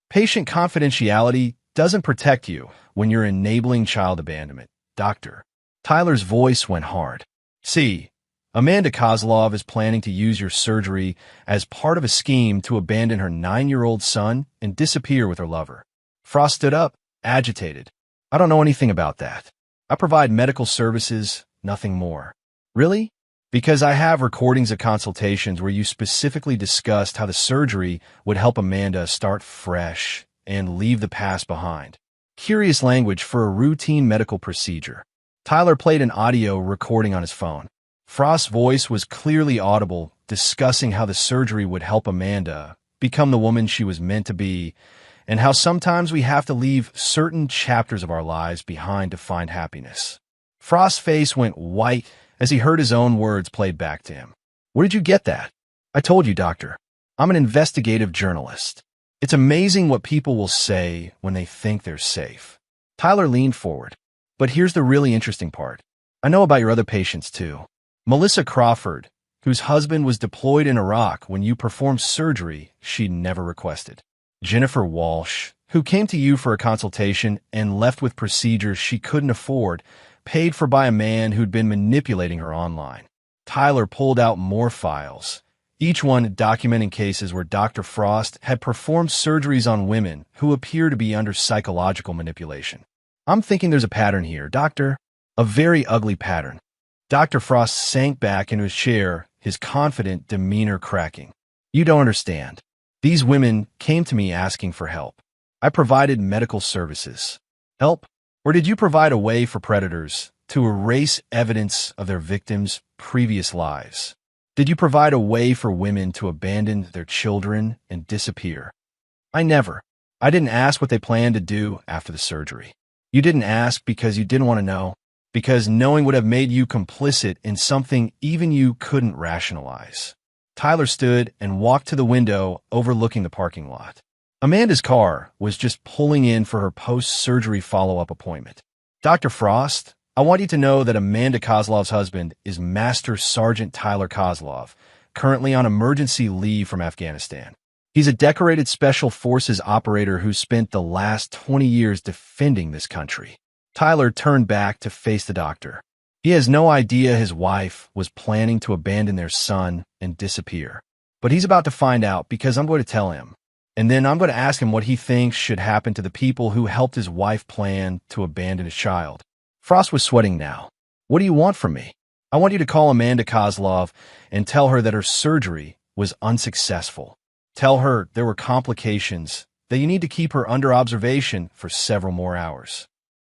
Patient confidentiality doesn't protect you when you're enabling child abandonment, doctor. Tyler's voice went hard. "See, Amanda Kozlov is planning to use your surgery as part of a scheme to abandon her 9-year-old son and disappear with her lover." Frost stood up, agitated. "I don't know anything about that. I provide medical services, nothing more." "Really?" "Because I have recordings of consultations where you specifically discussed how the surgery would help Amanda start fresh and leave the past behind." Curious language for a routine medical procedure. Tyler played an audio recording on his phone. Frost's voice was clearly audible, discussing how the surgery would help Amanda become the woman she was meant to be, and how sometimes we have to leave certain chapters of our lives behind to find happiness. Frost's face went white as he heard his own words played back to him. "Where did you get that?" "I told you, doctor. I'm an investigative journalist. It's amazing what people will say when they think they're safe." Tyler leaned forward. "But here's the really interesting part. I know about your other patients, too. Melissa Crawford, whose husband was deployed in Iraq when you performed surgery she never requested. Jennifer Walsh, who came to you for a consultation and left with procedures she couldn't afford, paid for by a man who'd been manipulating her online." Tyler pulled out more files, each one documenting cases where Dr. Frost had performed surgeries on women who appear to be under psychological manipulation. I'm thinking there's a pattern here, Doctor. A very ugly pattern. Dr. Frost sank back into his chair, his confident demeanor cracking. You don't understand. These women came to me asking for help. I provided medical services. Help? Or did you provide a way for predators to erase evidence of their victims' previous lives? Did you provide a way for women to abandon their children and disappear? I never. I didn't ask what they planned to do after the surgery. You didn't ask because you didn't want to know, because knowing would have made you complicit in something even you couldn't rationalize. Tyler stood and walked to the window overlooking the parking lot. Amanda's car was just pulling in for her post-surgery follow-up appointment. Dr. Frost, I want you to know that Amanda Kozlov's husband is Master Sergeant Tyler Kozlov, currently on emergency leave from Afghanistan. He's a decorated Special Forces operator who spent the last 20 years defending this country. Tyler turned back to face the doctor. He has no idea his wife was planning to abandon their son and disappear. But he's about to find out because I'm going to tell him. And then I'm going to ask him what he thinks should happen to the people who helped his wife plan to abandon his child. Frost was sweating now. What do you want from me? I want you to call Amanda Kozlov and tell her that her surgery was unsuccessful. Tell her there were complications, that you need to keep her under observation for several more hours.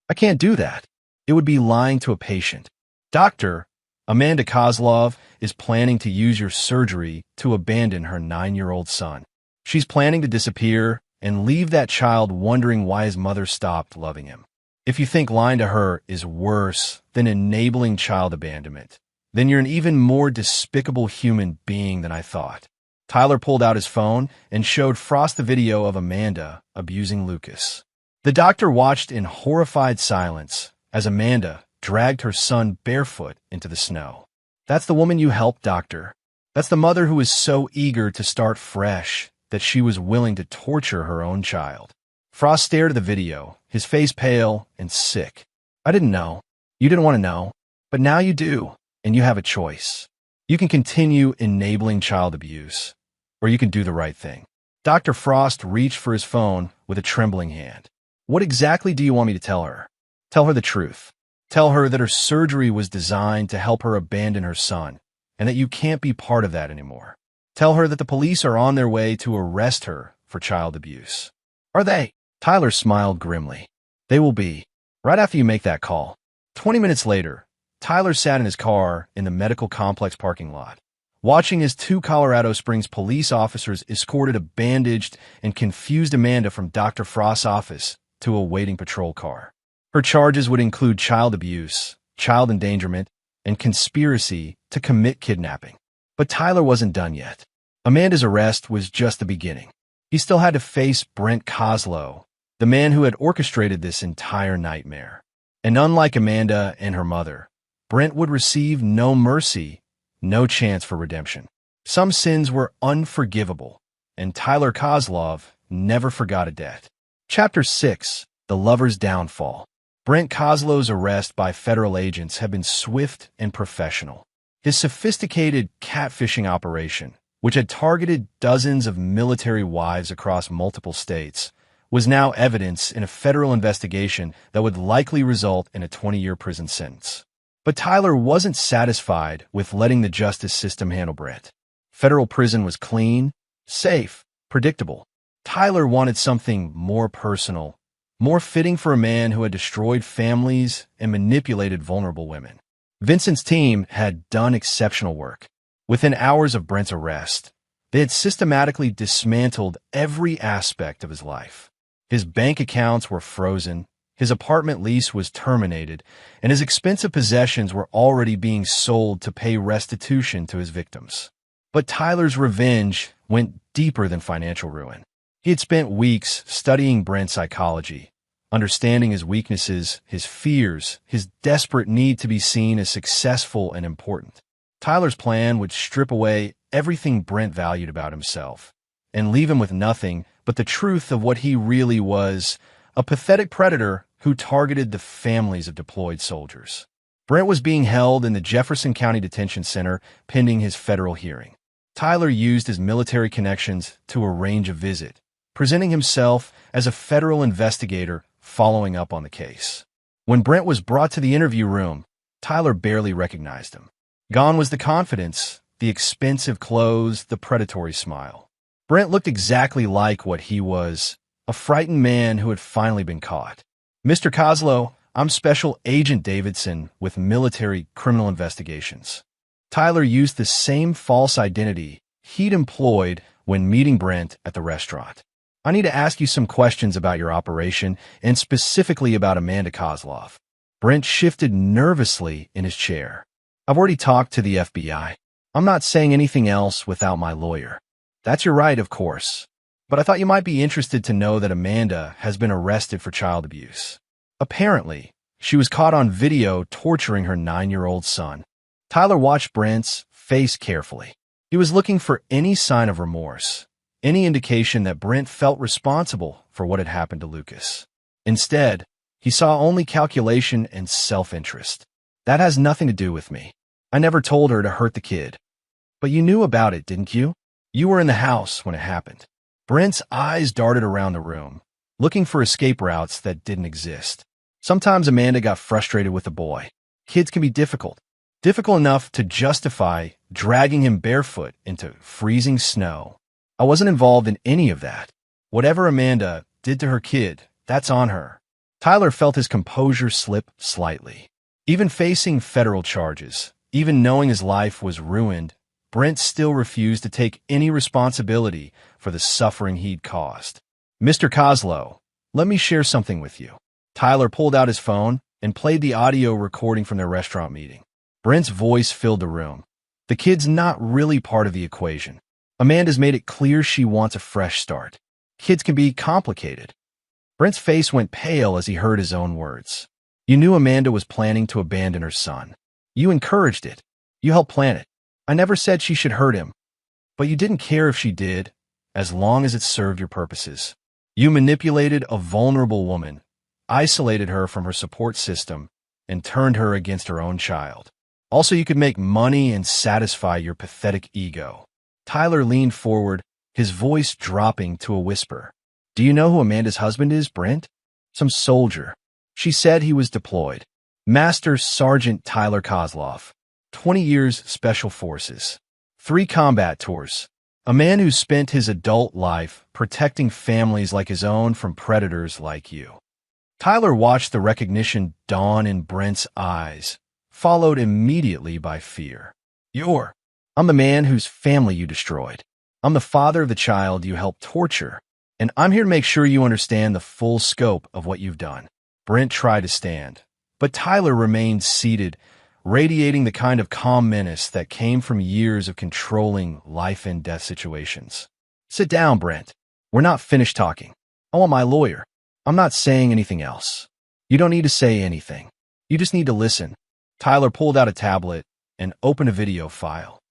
I can't do that. It would be lying to a patient. Doctor, Amanda Kozlov is planning to use your surgery to abandon her 9-year-old son. She's planning to disappear and leave that child wondering why his mother stopped loving him. If you think lying to her is worse than enabling child abandonment, then you're an even more despicable human being than I thought. Tyler pulled out his phone and showed Frost the video of Amanda abusing Lucas. The doctor watched in horrified silence as Amanda dragged her son barefoot into the snow. That's the woman you helped, Doctor. That's the mother who is so eager to start fresh that she was willing to torture her own child. Frost stared at the video, his face pale and sick. I didn't know. You didn't want to know. But now you do, and you have a choice. You can continue enabling child abuse, or you can do the right thing. Dr. Frost reached for his phone with a trembling hand. What exactly do you want me to tell her? Tell her the truth. Tell her that her surgery was designed to help her abandon her son, and that you can't be part of that anymore. Tell her that the police are on their way to arrest her for child abuse. Are they? Tyler smiled grimly. They will be, right after you make that call. 20 minutes later, Tyler sat in his car in the medical complex parking lot, watching as 2 Colorado Springs police officers escorted a bandaged and confused Amanda from Dr. Frost's office to a waiting patrol car. Her charges would include child abuse, child endangerment, and conspiracy to commit kidnapping. But Tyler wasn't done yet. Amanda's arrest was just the beginning. He still had to face Brent Kozlow, the man who had orchestrated this entire nightmare. And unlike Amanda and her mother, Brent would receive no mercy, no chance for redemption. Some sins were unforgivable, and Tyler Kozlov never forgot a debt. Chapter 6, The Lover's Downfall. Brent Kozlow's arrest by federal agents had been swift and professional. His sophisticated catfishing operation, which had targeted dozens of military wives across multiple states, was now evidence in a federal investigation that would likely result in a 20-year prison sentence. But Tyler wasn't satisfied with letting the justice system handle Brent. Federal prison was clean, safe, predictable. Tyler wanted something more personal, more fitting for a man who had destroyed families and manipulated vulnerable women. Vincent's team had done exceptional work. Within hours of Brent's arrest, they had systematically dismantled every aspect of his life. His bank accounts were frozen, his apartment lease was terminated, and his expensive possessions were already being sold to pay restitution to his victims. But Tyler's revenge went deeper than financial ruin. He had spent weeks studying Brent's psychology, understanding his weaknesses, his fears, his desperate need to be seen as successful and important. Tyler's plan would strip away everything Brent valued about himself and leave him with nothing but the truth of what he really was, a pathetic predator who targeted the families of deployed soldiers. Brent was being held in the Jefferson County Detention Center pending his federal hearing. Tyler used his military connections to arrange a visit, presenting himself as a federal investigator following up on the case. When Brent was brought to the interview room, Tyler barely recognized him. Gone was the confidence, the expensive clothes, the predatory smile. Brent looked exactly like what he was, a frightened man who had finally been caught. "Mr. Kozlow, I'm Special Agent Davidson with Military Criminal Investigations." Tyler used the same false identity he'd employed when meeting Brent at the restaurant. "I need to ask you some questions about your operation and specifically about Amanda Kozlov." Brent shifted nervously in his chair. "I've already talked to the FBI. I'm not saying anything else without my lawyer." "That's your right, of course. But I thought you might be interested to know that Amanda has been arrested for child abuse. Apparently, she was caught on video torturing her 9-year-old son." Tyler watched Brent's face carefully. He was looking for any sign of remorse, any indication that Brent felt responsible for what had happened to Lucas. Instead, he saw only calculation and self-interest. "That has nothing to do with me. I never told her to hurt the kid." "But you knew about it, didn't you? You were in the house when it happened." Brent's eyes darted around the room, looking for escape routes that didn't exist. Sometimes Amanda got frustrated with the boy. Kids can be difficult enough to justify dragging him barefoot into freezing snow. "I wasn't involved in any of that. Whatever Amanda did to her kid, that's on her." Tyler felt his composure slip slightly. Even facing federal charges, even knowing his life was ruined, Brent still refused to take any responsibility for the suffering he'd caused. "Mr. Kozlow, let me share something with you." Tyler pulled out his phone and played the audio recording from their restaurant meeting. Brent's voice filled the room. "The kid's not really part of the equation. Amanda's made it clear she wants a fresh start. Kids can be complicated." Brent's face went pale as he heard his own words. "You knew Amanda was planning to abandon her son. You encouraged it. You helped plan it. I never said she should hurt him. But you didn't care if she did, as long as it served your purposes. You manipulated a vulnerable woman, isolated her from her support system, and turned her against her own child. Also, you could make money and satisfy your pathetic ego." Tyler leaned forward, his voice dropping to a whisper. "Do you know who Amanda's husband is, Brent?" "Some soldier. She said he was deployed. Master Sergeant Tyler Kozlov. 20 years Special Forces. 3 combat tours. A man who spent his adult life protecting families like his own from predators like you." Tyler watched the recognition dawn in Brent's eyes, followed immediately by fear. I'm the man whose family you destroyed. I'm the father of the child you helped torture, and I'm here to make sure you understand the full scope of what you've done." Brent tried to stand, but Tyler remained seated, radiating the kind of calm menace that came from years of controlling life-and-death situations. "Sit down, Brent. We're not finished talking. I want my lawyer. I'm not saying anything else. You don't need to say anything. You just need to listen." Tyler pulled out a tablet and opened a video file.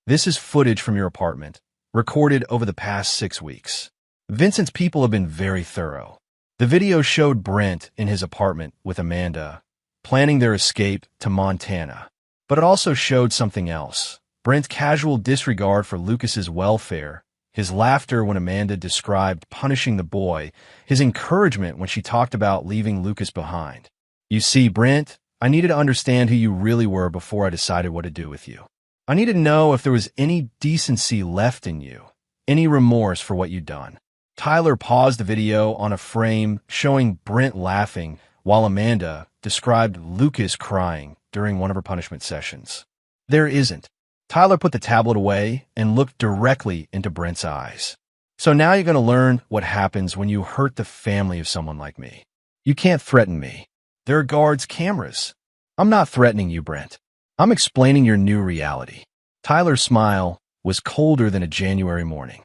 "This is footage from your apartment, recorded over the past 6 weeks. Vincent's people have been very thorough." The video showed Brent in his apartment with Amanda, planning their escape to Montana. But it also showed something else. Brent's casual disregard for Lucas's welfare, his laughter when Amanda described punishing the boy, his encouragement when she talked about leaving Lucas behind. "You see, Brent, I needed to understand who you really were before I decided what to do with you. I needed to know if there was any decency left in you, any remorse for what you'd done." Tyler paused the video on a frame showing Brent laughing while Amanda described Lucas crying during one of her punishment sessions. "There isn't." Tyler put the tablet away and looked directly into Brent's eyes. "So now you're going to learn what happens when you hurt the family of someone like me. You can't threaten me. There are guards, cameras. I'm not threatening you, Brent. I'm explaining your new reality." Tyler's smile was colder than a January morning.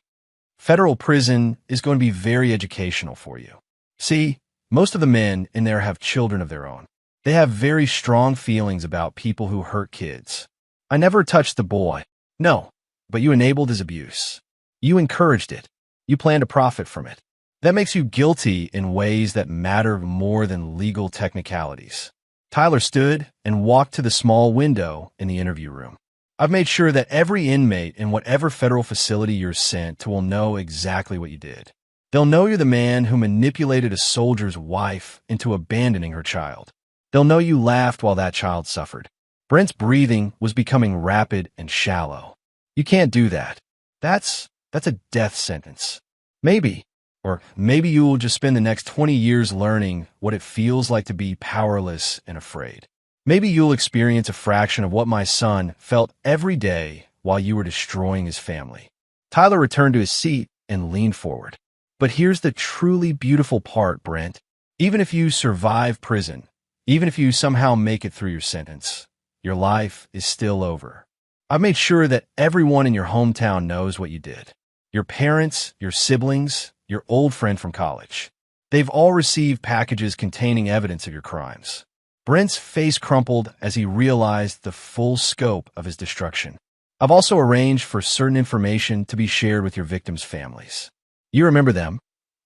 "Federal prison is going to be very educational for you. See, most of the men in there have children of their own. They have very strong feelings about people who hurt kids. I never touched the boy. No, but you enabled his abuse. You encouraged it. You plan to profit from it. That makes you guilty in ways that matter more than legal technicalities." Tyler stood and walked to the small window in the interview room. I've made sure that every inmate in whatever federal facility you're sent to will know exactly what you did. They'll know you're the man who manipulated a soldier's wife into abandoning her child. They'll know you laughed while that child suffered. Brent's breathing was becoming rapid and shallow. You can't do that. That's a death sentence. Maybe, or maybe you will just spend the next 20 years learning what it feels like to be powerless and afraid. Maybe you'll experience a fraction of what my son felt every day while you were destroying his family. Tyler returned to his seat and leaned forward. But here's the truly beautiful part, Brent. Even if you survive prison, even if you somehow make it through your sentence, your life is still over. I've made sure that everyone in your hometown knows what you did. Your parents, your siblings, your old friend from college. They've all received packages containing evidence of your crimes. Brent's face crumpled as he realized the full scope of his destruction. I've also arranged for certain information to be shared with your victims' families. You remember them,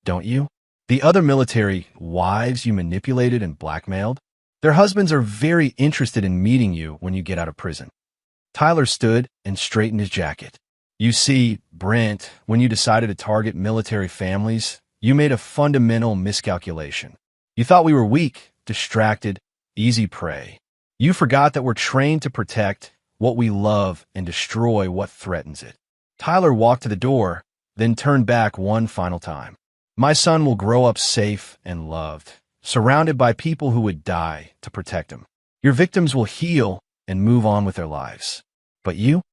don't you? The other military wives you manipulated and blackmailed? Their husbands are very interested in meeting you when you get out of prison. Tyler stood and straightened his jacket. You see, Brent, when you decided to target military families, you made a fundamental miscalculation. You thought we were weak, distracted, easy prey. You forgot that we're trained to protect what we love and destroy what threatens it. Tyler walked to the door, then turned back one final time. My son will grow up safe and loved, surrounded by people who would die to protect him. Your victims will heal and move on with their lives. But you'll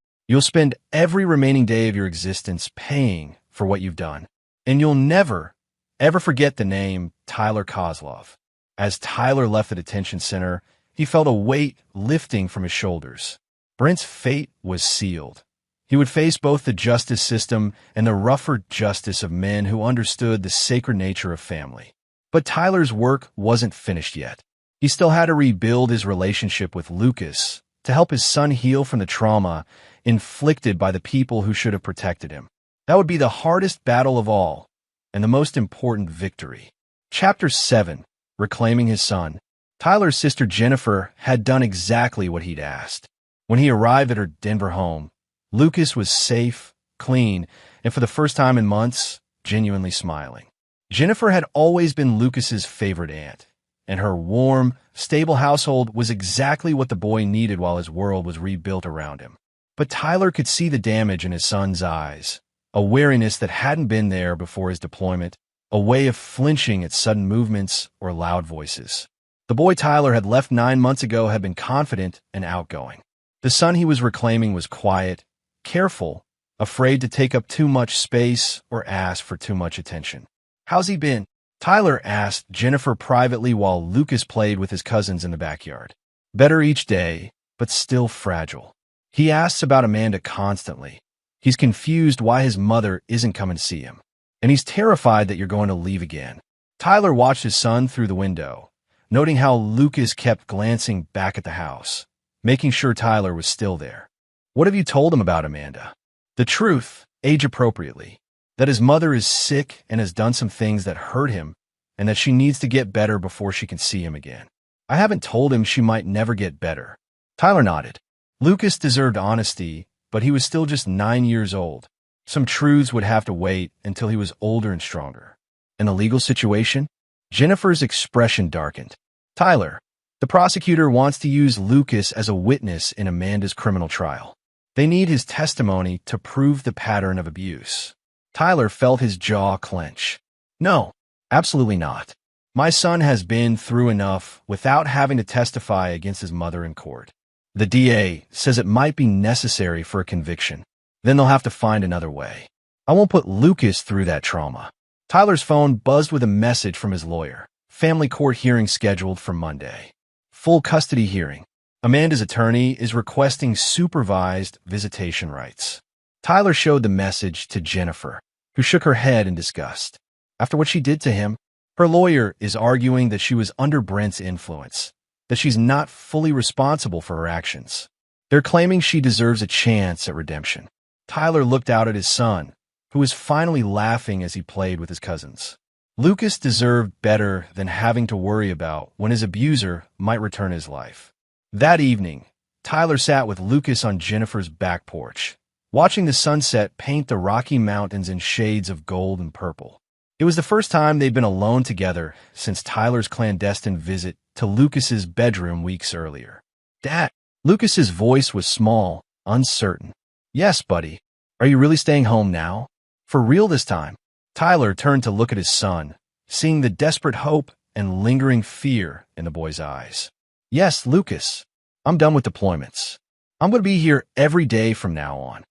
spend every remaining day of your existence paying for what you've done. And you'll never, ever forget the name Tyler Kozlov. As Tyler left the detention center, he felt a weight lifting from his shoulders. Brent's fate was sealed. He would face both the justice system and the rougher justice of men who understood the sacred nature of family. But Tyler's work wasn't finished yet. He still had to rebuild his relationship with Lucas to help his son heal from the trauma inflicted by the people who should have protected him. That would be the hardest battle of all, and the most important victory. Chapter 7. Reclaiming his son. Tyler's sister Jennifer had done exactly what he'd asked. When he arrived at her Denver home, Lucas was safe, clean, and for the first time in months, genuinely smiling. Jennifer had always been Lucas's favorite aunt, and her warm, stable household was exactly what the boy needed while his world was rebuilt around him. But Tyler could see the damage in his son's eyes, a wariness that hadn't been there before his deployment, a way of flinching at sudden movements or loud voices. The boy Tyler had left 9 months ago had been confident and outgoing. The son he was reclaiming was quiet, careful, afraid to take up too much space or ask for too much attention. "How's he been?" Tyler asked Jennifer privately while Lucas played with his cousins in the backyard. "Better each day, but still fragile. He asks about Amanda constantly. He's confused why his mother isn't coming to see him. And he's terrified that you're going to leave again." Tyler watched his son through the window, noting how Lucas kept glancing back at the house, making sure Tyler was still there. "What have you told him about Amanda?" "The truth, age-appropriately. That his mother is sick and has done some things that hurt him, and that she needs to get better before she can see him again." "I haven't told him she might never get better." Tyler nodded. Lucas deserved honesty, but he was still just 9 years old. Some truths would have to wait until he was older and stronger. "In a legal situation?" Jennifer's expression darkened. "Tyler, the prosecutor wants to use Lucas as a witness in Amanda's criminal trial. They need his testimony to prove the pattern of abuse." Tyler felt his jaw clench. "No, absolutely not. My son has been through enough without having to testify against his mother in court. The DA says it might be necessary for a conviction. Then they'll have to find another way. I won't put Lucas through that trauma." Tyler's phone buzzed with a message from his lawyer. Family court hearing scheduled for Monday. Full custody hearing. Amanda's attorney is requesting supervised visitation rights. Tyler showed the message to Jennifer, who shook her head in disgust. After what she did to him, her lawyer is arguing that she was under Brent's influence, that she's not fully responsible for her actions. They're claiming she deserves a chance at redemption. Tyler looked out at his son, who was finally laughing as he played with his cousins. Lucas deserved better than having to worry about when his abuser might return his life. That evening, Tyler sat with Lucas on Jennifer's back porch, watching the sunset paint the Rocky Mountains in shades of gold and purple. It was the first time they'd been alone together since Tyler's clandestine visit to Lucas's bedroom weeks earlier. "Dad." Lucas's voice was small, uncertain. "Yes, buddy. Are you really staying home now? For real this time?" Tyler turned to look at his son, seeing the desperate hope and lingering fear in the boy's eyes. "Yes, Lucas. I'm done with deployments. I'm going to be here every day from now on.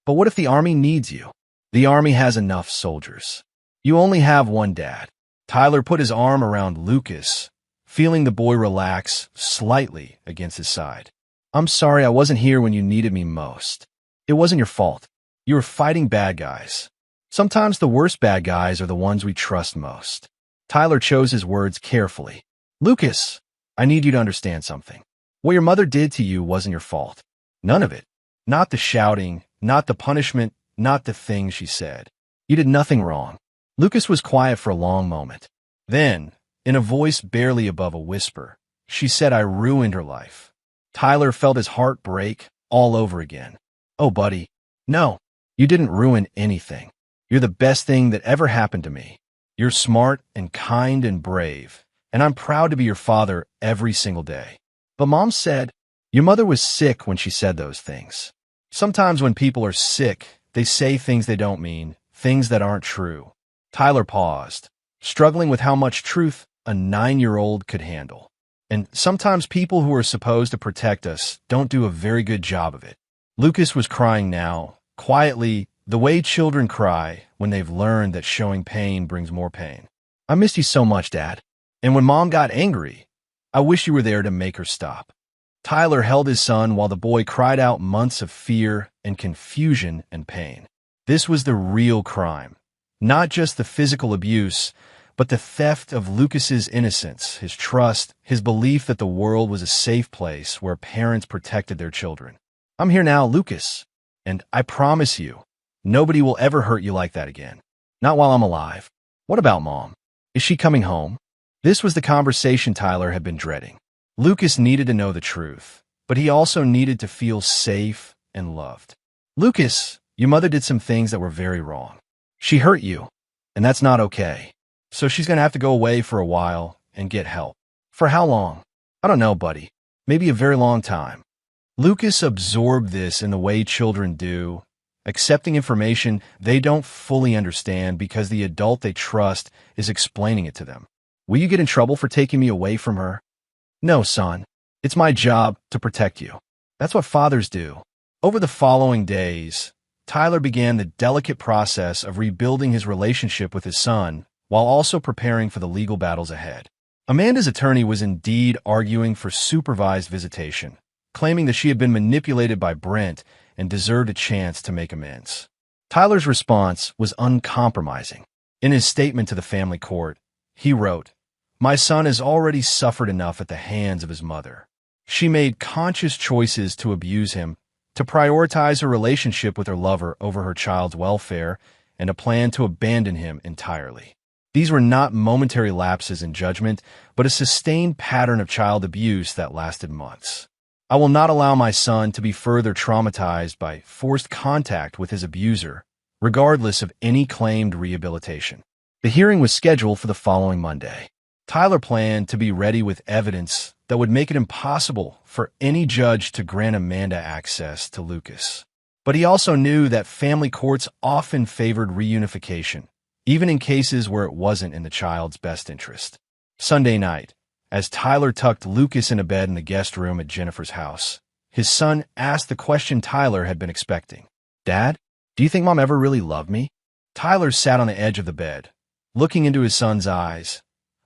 But what if the Army needs you? The Army has enough soldiers. You only have one dad." Tyler put his arm around Lucas, feeling the boy relax slightly against his side. "I'm sorry I wasn't here when you needed me most. It wasn't your fault. You were fighting bad guys. Sometimes the worst bad guys are the ones we trust most." Tyler chose his words carefully. "Lucas, I need you to understand something. What your mother did to you wasn't your fault. None of it. Not the shouting, not the punishment, not the things she said. You did nothing wrong." Lucas was quiet for a long moment. Then, in a voice barely above a whisper, she said, "I ruined her life." Tyler felt his heart break all over again. "Oh, buddy. No, you didn't ruin anything. You're the best thing that ever happened to me. You're smart and kind and brave, and I'm proud to be your father every single day." "But Mom said," "Your mother was sick when she said those things. Sometimes when people are sick, they say things they don't mean, things that aren't true." Tyler paused, struggling with how much truth a 9-year-old could handle. "And sometimes people who are supposed to protect us don't do a very good job of it." Lucas was crying now, quietly, the way children cry when they've learned that showing pain brings more pain. "I missed you so much, Dad. And when Mom got angry, I wish you were there to make her stop." Tyler held his son while the boy cried out months of fear and confusion and pain. This was the real crime. Not just the physical abuse, but the theft of Lucas's innocence, his trust, his belief that the world was a safe place where parents protected their children. "I'm here now, Lucas, and I promise you, nobody will ever hurt you like that again. Not while I'm alive." "What about Mom? Is she coming home?" This was the conversation Tyler had been dreading. Lucas needed to know the truth, but he also needed to feel safe and loved. "Lucas, your mother did some things that were very wrong. She hurt you, and that's not okay. So she's going to have to go away for a while and get help." "For how long?" "I don't know, buddy. Maybe a very long time." Lucas absorbed this in the way children do, accepting information they don't fully understand because the adult they trust is explaining it to them. "Will you get in trouble for taking me away from her?" "No, son. It's my job to protect you. That's what fathers do." Over the following days, Tyler began the delicate process of rebuilding his relationship with his son while also preparing for the legal battles ahead. Amanda's attorney was indeed arguing for supervised visitation, claiming that she had been manipulated by Brent and deserved a chance to make amends. Tyler's response was uncompromising. In his statement to the family court, he wrote, "My son has already suffered enough at the hands of his mother. She made conscious choices to abuse him, to prioritize her relationship with her lover over her child's welfare, and a plan to abandon him entirely. These were not momentary lapses in judgment, but a sustained pattern of child abuse that lasted months. I will not allow my son to be further traumatized by forced contact with his abuser, regardless of any claimed rehabilitation." The hearing was scheduled for the following Monday. Tyler planned to be ready with evidence that would make it impossible for any judge to grant Amanda access to Lucas. But he also knew that family courts often favored reunification, even in cases where it wasn't in the child's best interest. Sunday night, as Tyler tucked Lucas in a bed in the guest room at Jennifer's house, his son asked the question Tyler had been expecting. "Dad, do you think Mom ever really loved me?" Tyler sat on the edge of the bed, looking into his son's eyes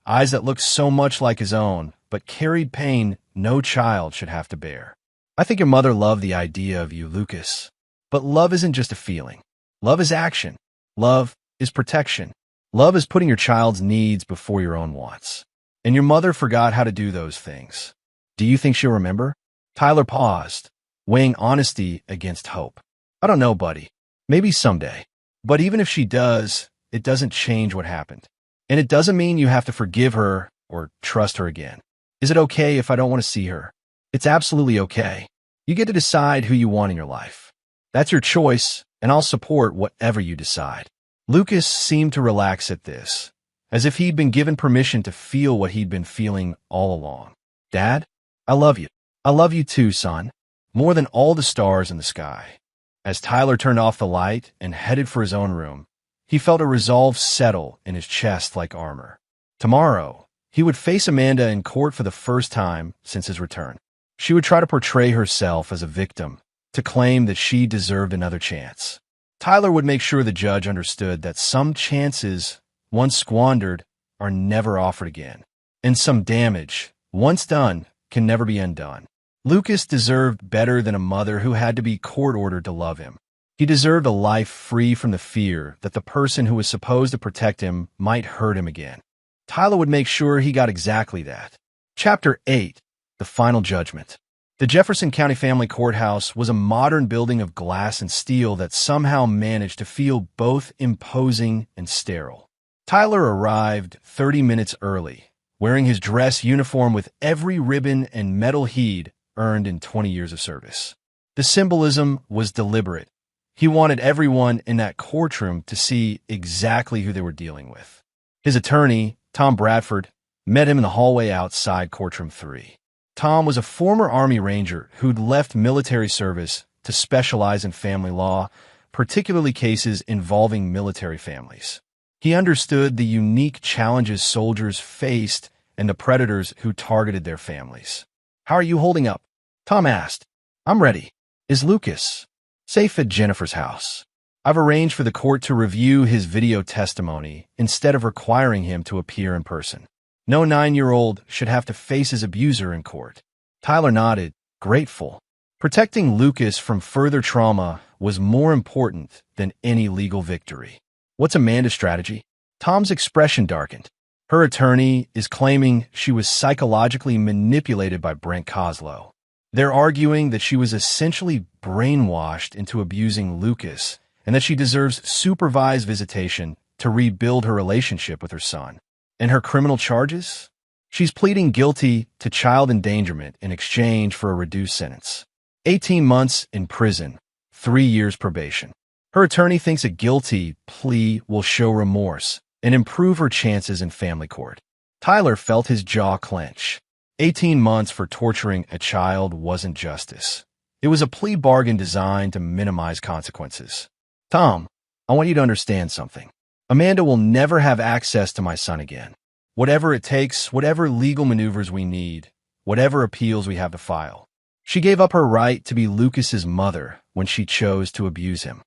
that looked so much like his own, but carried pain no child should have to bear. "I think your mother loved the idea of you, Lucas. But love isn't just a feeling. Love is action. Love is protection. Love is putting your child's needs before your own wants. And your mother forgot how to do those things. Do you think she'll remember?" Tyler paused, weighing honesty against hope. "I don't know, buddy. Maybe someday. But even if she does, it doesn't change what happened. And it doesn't mean you have to forgive her or trust her again. Is it okay if I don't want to see her?" "It's absolutely okay. You get to decide who you want in your life. That's your choice, and I'll support whatever you decide. Lucas seemed to relax at this, as if he'd been given permission to feel what he'd been feeling all along. Dad, I love you. I love you too, son. More than all the stars in the sky. As Tyler turned off the light and headed for his own room, he felt a resolve settle in his chest like armor. Tomorrow, he would face Amanda in court for the first time since his return. She would try to portray herself as a victim, to claim that she deserved another chance. Tyler would make sure the judge understood that some chances, once squandered, are never offered again. And some damage, once done, can never be undone. Lucas deserved better than a mother who had to be court-ordered to love him. He deserved a life free from the fear that the person who was supposed to protect him might hurt him again. Tyler would make sure he got exactly that. Chapter 8. The Final Judgment. The Jefferson County Family Courthouse was a modern building of glass and steel that somehow managed to feel both imposing and sterile. Tyler arrived 30 minutes early, wearing his dress uniform with every ribbon and medal he'd earned in 20 years of service. The symbolism was deliberate. He wanted everyone in that courtroom to see exactly who they were dealing with. His attorney, Tom Bradford, met him in the hallway outside Courtroom 3. Tom was a former Army Ranger who'd left military service to specialize in family law, particularly cases involving military families. He understood the unique challenges soldiers faced and the predators who targeted their families. "How are you holding up?" Tom asked. "I'm ready. Is Lucas safe at Jennifer's house?" "I've arranged for the court to review his video testimony instead of requiring him to appear in person. No 9-year-old should have to face his abuser in court." Tyler nodded, grateful. Protecting Lucas from further trauma was more important than any legal victory. "What's Amanda's strategy?" Tom's expression darkened. "Her attorney is claiming she was psychologically manipulated by Brent Coslow. They're arguing that she was essentially brainwashed into abusing Lucas and that she deserves supervised visitation to rebuild her relationship with her son. And her criminal charges? She's pleading guilty to child endangerment in exchange for a reduced sentence. 18 months in prison, 3 years probation. Her attorney thinks a guilty plea will show remorse and improve her chances in family court." Tyler felt his jaw clench. 18 months for torturing a child wasn't justice. It was a plea bargain designed to minimize consequences. "Tom, I want you to understand something. Amanda will never have access to my son again. Whatever it takes, whatever legal maneuvers we need, whatever appeals we have to file. She gave up her right to be Lucas's mother when she chose to abuse him."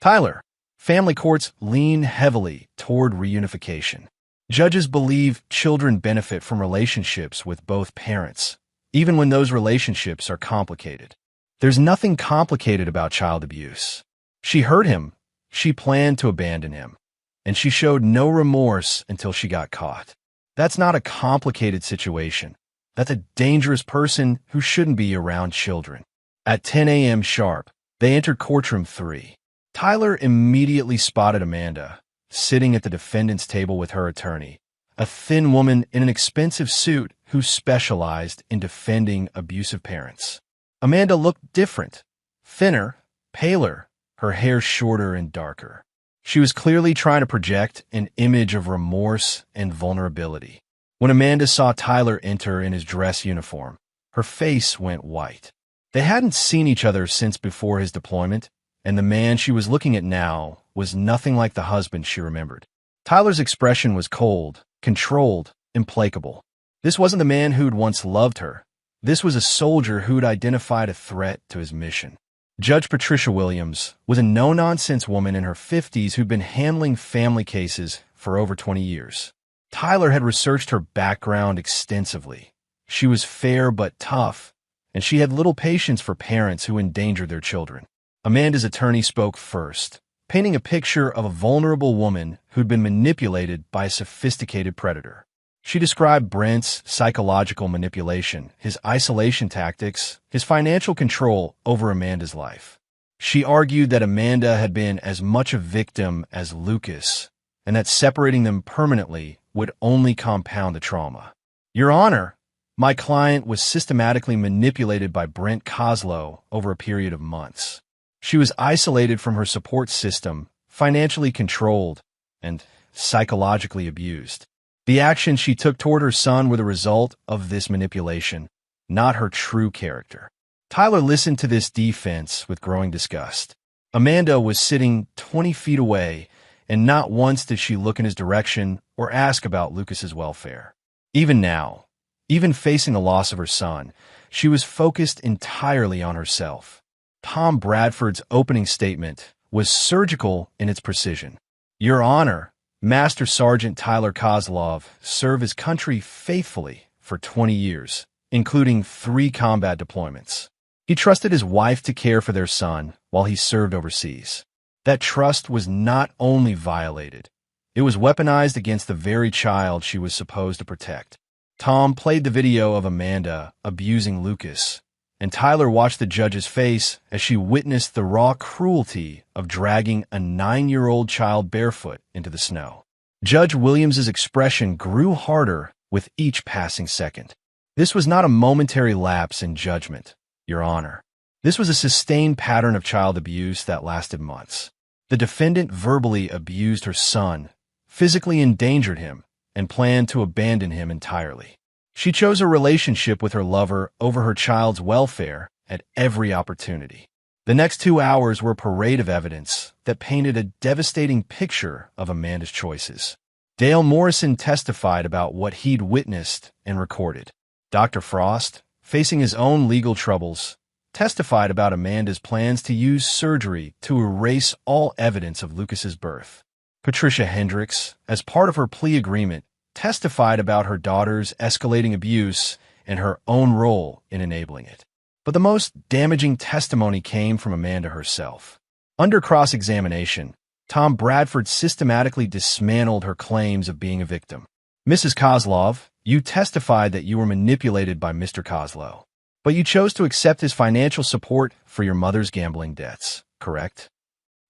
Tyler, family courts lean heavily toward reunification. Judges believe children benefit from relationships with both parents, even when those relationships are complicated. There's nothing complicated about child abuse. She hurt him. She planned to abandon him. And she showed no remorse until she got caught. That's not a complicated situation. That's a dangerous person who shouldn't be around children. At 10 a.m. sharp, they entered Courtroom 3. Tyler immediately spotted Amanda, sitting at the defendant's table with her attorney, a thin woman in an expensive suit who specialized in defending abusive parents. Amanda looked different, thinner, paler, her hair shorter and darker. She was clearly trying to project an image of remorse and vulnerability. When Amanda saw Tyler enter in his dress uniform, her face went white. They hadn't seen each other since before his deployment, and the man she was looking at now was nothing like the husband she remembered. Tyler's expression was cold, controlled, implacable. This wasn't the man who'd once loved her. This was a soldier who'd identified a threat to his mission. Judge Patricia Williams was a no-nonsense woman in her 50s who'd been handling family cases for over 20 years. Tyler had researched her background extensively. She was fair but tough, and she had little patience for parents who endangered their children. Amanda's attorney spoke first, painting a picture of a vulnerable woman who'd been manipulated by a sophisticated predator. She described Brent's psychological manipulation, his isolation tactics, his financial control over Amanda's life. She argued that Amanda had been as much a victim as Lucas, and that separating them permanently would only compound the trauma. "Your Honor, My client was systematically manipulated by Brent Kozlow over a period of months. She was isolated from her support system, financially controlled, and psychologically abused. The actions she took toward her son were the result of this manipulation, not her true character. Tyler listened to this defense with growing disgust. Amanda was sitting 20 feet away, and not once did she look in his direction or ask about Lucas's welfare. Even now, even facing the loss of her son, she was focused entirely on herself. Tom Bradford's opening statement was surgical in its precision. Your Honor, Master Sergeant Tyler Kozlov served his country faithfully for 20 years, including 3 combat deployments. He trusted his wife to care for their son while he served overseas. That trust was not only violated, it was weaponized against the very child she was supposed to protect. Tom played the video of Amanda abusing Lucas, and Tyler watched the judge's face as she witnessed the raw cruelty of dragging a 9-year-old child barefoot into the snow. Judge Williams's expression grew harder with each passing second. This was not a momentary lapse in judgment, Your Honor. This was a sustained pattern of child abuse that lasted months. The defendant verbally abused her son, physically endangered him, and planned to abandon him entirely. She chose a relationship with her lover over her child's welfare at every opportunity. The next 2 hours were a parade of evidence that painted a devastating picture of Amanda's choices. Dale Morrison testified about what he'd witnessed and recorded. Dr. Frost, facing his own legal troubles, testified about Amanda's plans to use surgery to erase all evidence of Lucas's birth. Patricia Hendricks, as part of her plea agreement, testified about her daughter's escalating abuse and her own role in enabling it. But the most damaging testimony came from Amanda herself. Under cross-examination, Tom Bradford systematically dismantled her claims of being a victim. Mrs. Kozlov, you testified that you were manipulated by Mr. Kozlow, but you chose to accept his financial support for your mother's gambling debts, correct?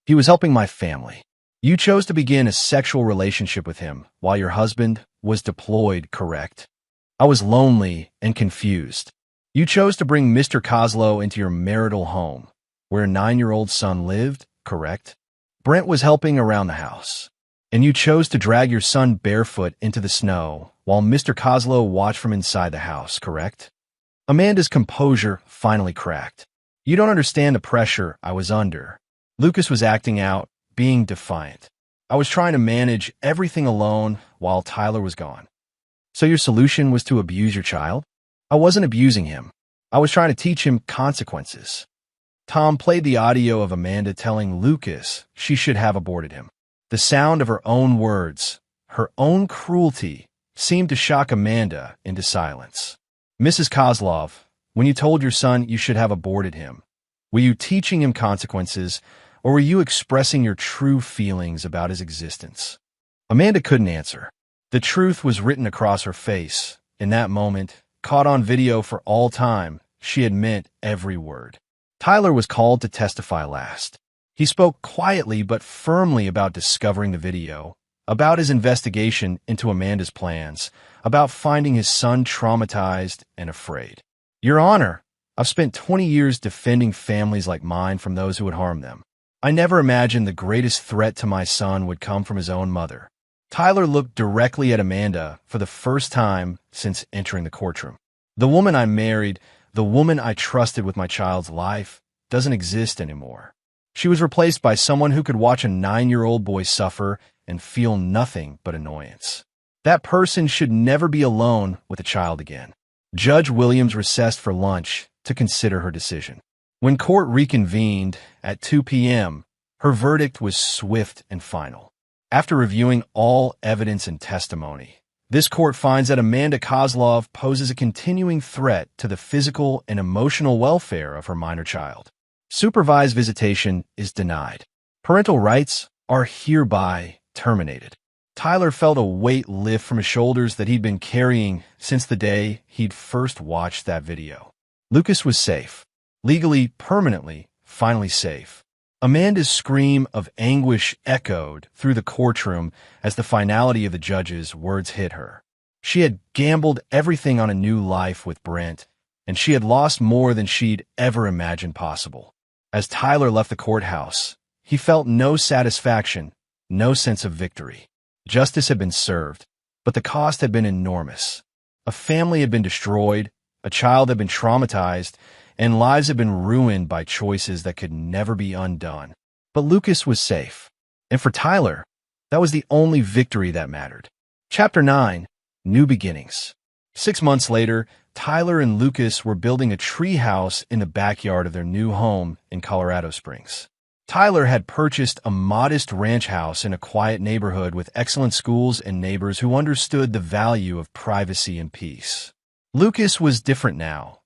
He was helping my family. You chose to begin a sexual relationship with him while your husband was deployed, correct? I was lonely and confused. You chose to bring Mr. Kozlow into your marital home, where a 9-year-old son lived, correct? Brent was helping around the house, and you chose to drag your son barefoot into the snow while Mr. Kozlow watched from inside the house, correct? Amanda's composure finally cracked. You don't understand the pressure I was under. Lucas was acting out, being defiant. I was trying to manage everything alone while Tyler was gone. So your solution was to abuse your child? I wasn't abusing him. I was trying to teach him consequences. Tom played the audio of Amanda telling Lucas she should have aborted him. The sound of her own words, her own cruelty, seemed to shock Amanda into silence. Mrs. Kozlov, when you told your son you should have aborted him, were you teaching him consequences, or were you expressing your true feelings about his existence? Amanda couldn't answer. The truth was written across her face. In that moment, caught on video for all time, she had meant every word. Tyler was called to testify last. He spoke quietly but firmly about discovering the video, about his investigation into Amanda's plans, about finding his son traumatized and afraid. Your Honor, I've spent 20 years defending families like mine from those who would harm them. I never imagined the greatest threat to my son would come from his own mother. Tyler looked directly at Amanda for the first time since entering the courtroom. The woman I married, the woman I trusted with my child's life, doesn't exist anymore. She was replaced by someone who could watch a 9-year-old boy suffer and feel nothing but annoyance. That person should never be alone with a child again. Judge Williams recessed for lunch to consider her decision. When court reconvened at 2 p.m., her verdict was swift and final. After reviewing all evidence and testimony, this court finds that Amanda Kozlov poses a continuing threat to the physical and emotional welfare of her minor child. Supervised visitation is denied. Parental rights are hereby terminated. Tyler felt a weight lift from his shoulders that he'd been carrying since the day he'd first watched that video. Lucas was safe. Legally, permanently, finally safe. Amanda's scream of anguish echoed through the courtroom as the finality of the judge's words hit her. She had gambled everything on a new life with Brent, and she had lost more than she'd ever imagined possible. As Tyler left the courthouse, he felt no satisfaction, no sense of victory. Justice had been served, but the cost had been enormous. A family had been destroyed, a child had been traumatized, and lives had been ruined by choices that could never be undone. But Lucas was safe. And for Tyler, that was the only victory that mattered. Chapter 9. New Beginnings. 6 months later, Tyler and Lucas were building a tree house in the backyard of their new home in Colorado Springs. Tyler had purchased a modest ranch house in a quiet neighborhood with excellent schools and neighbors who understood the value of privacy and peace. Lucas was different now,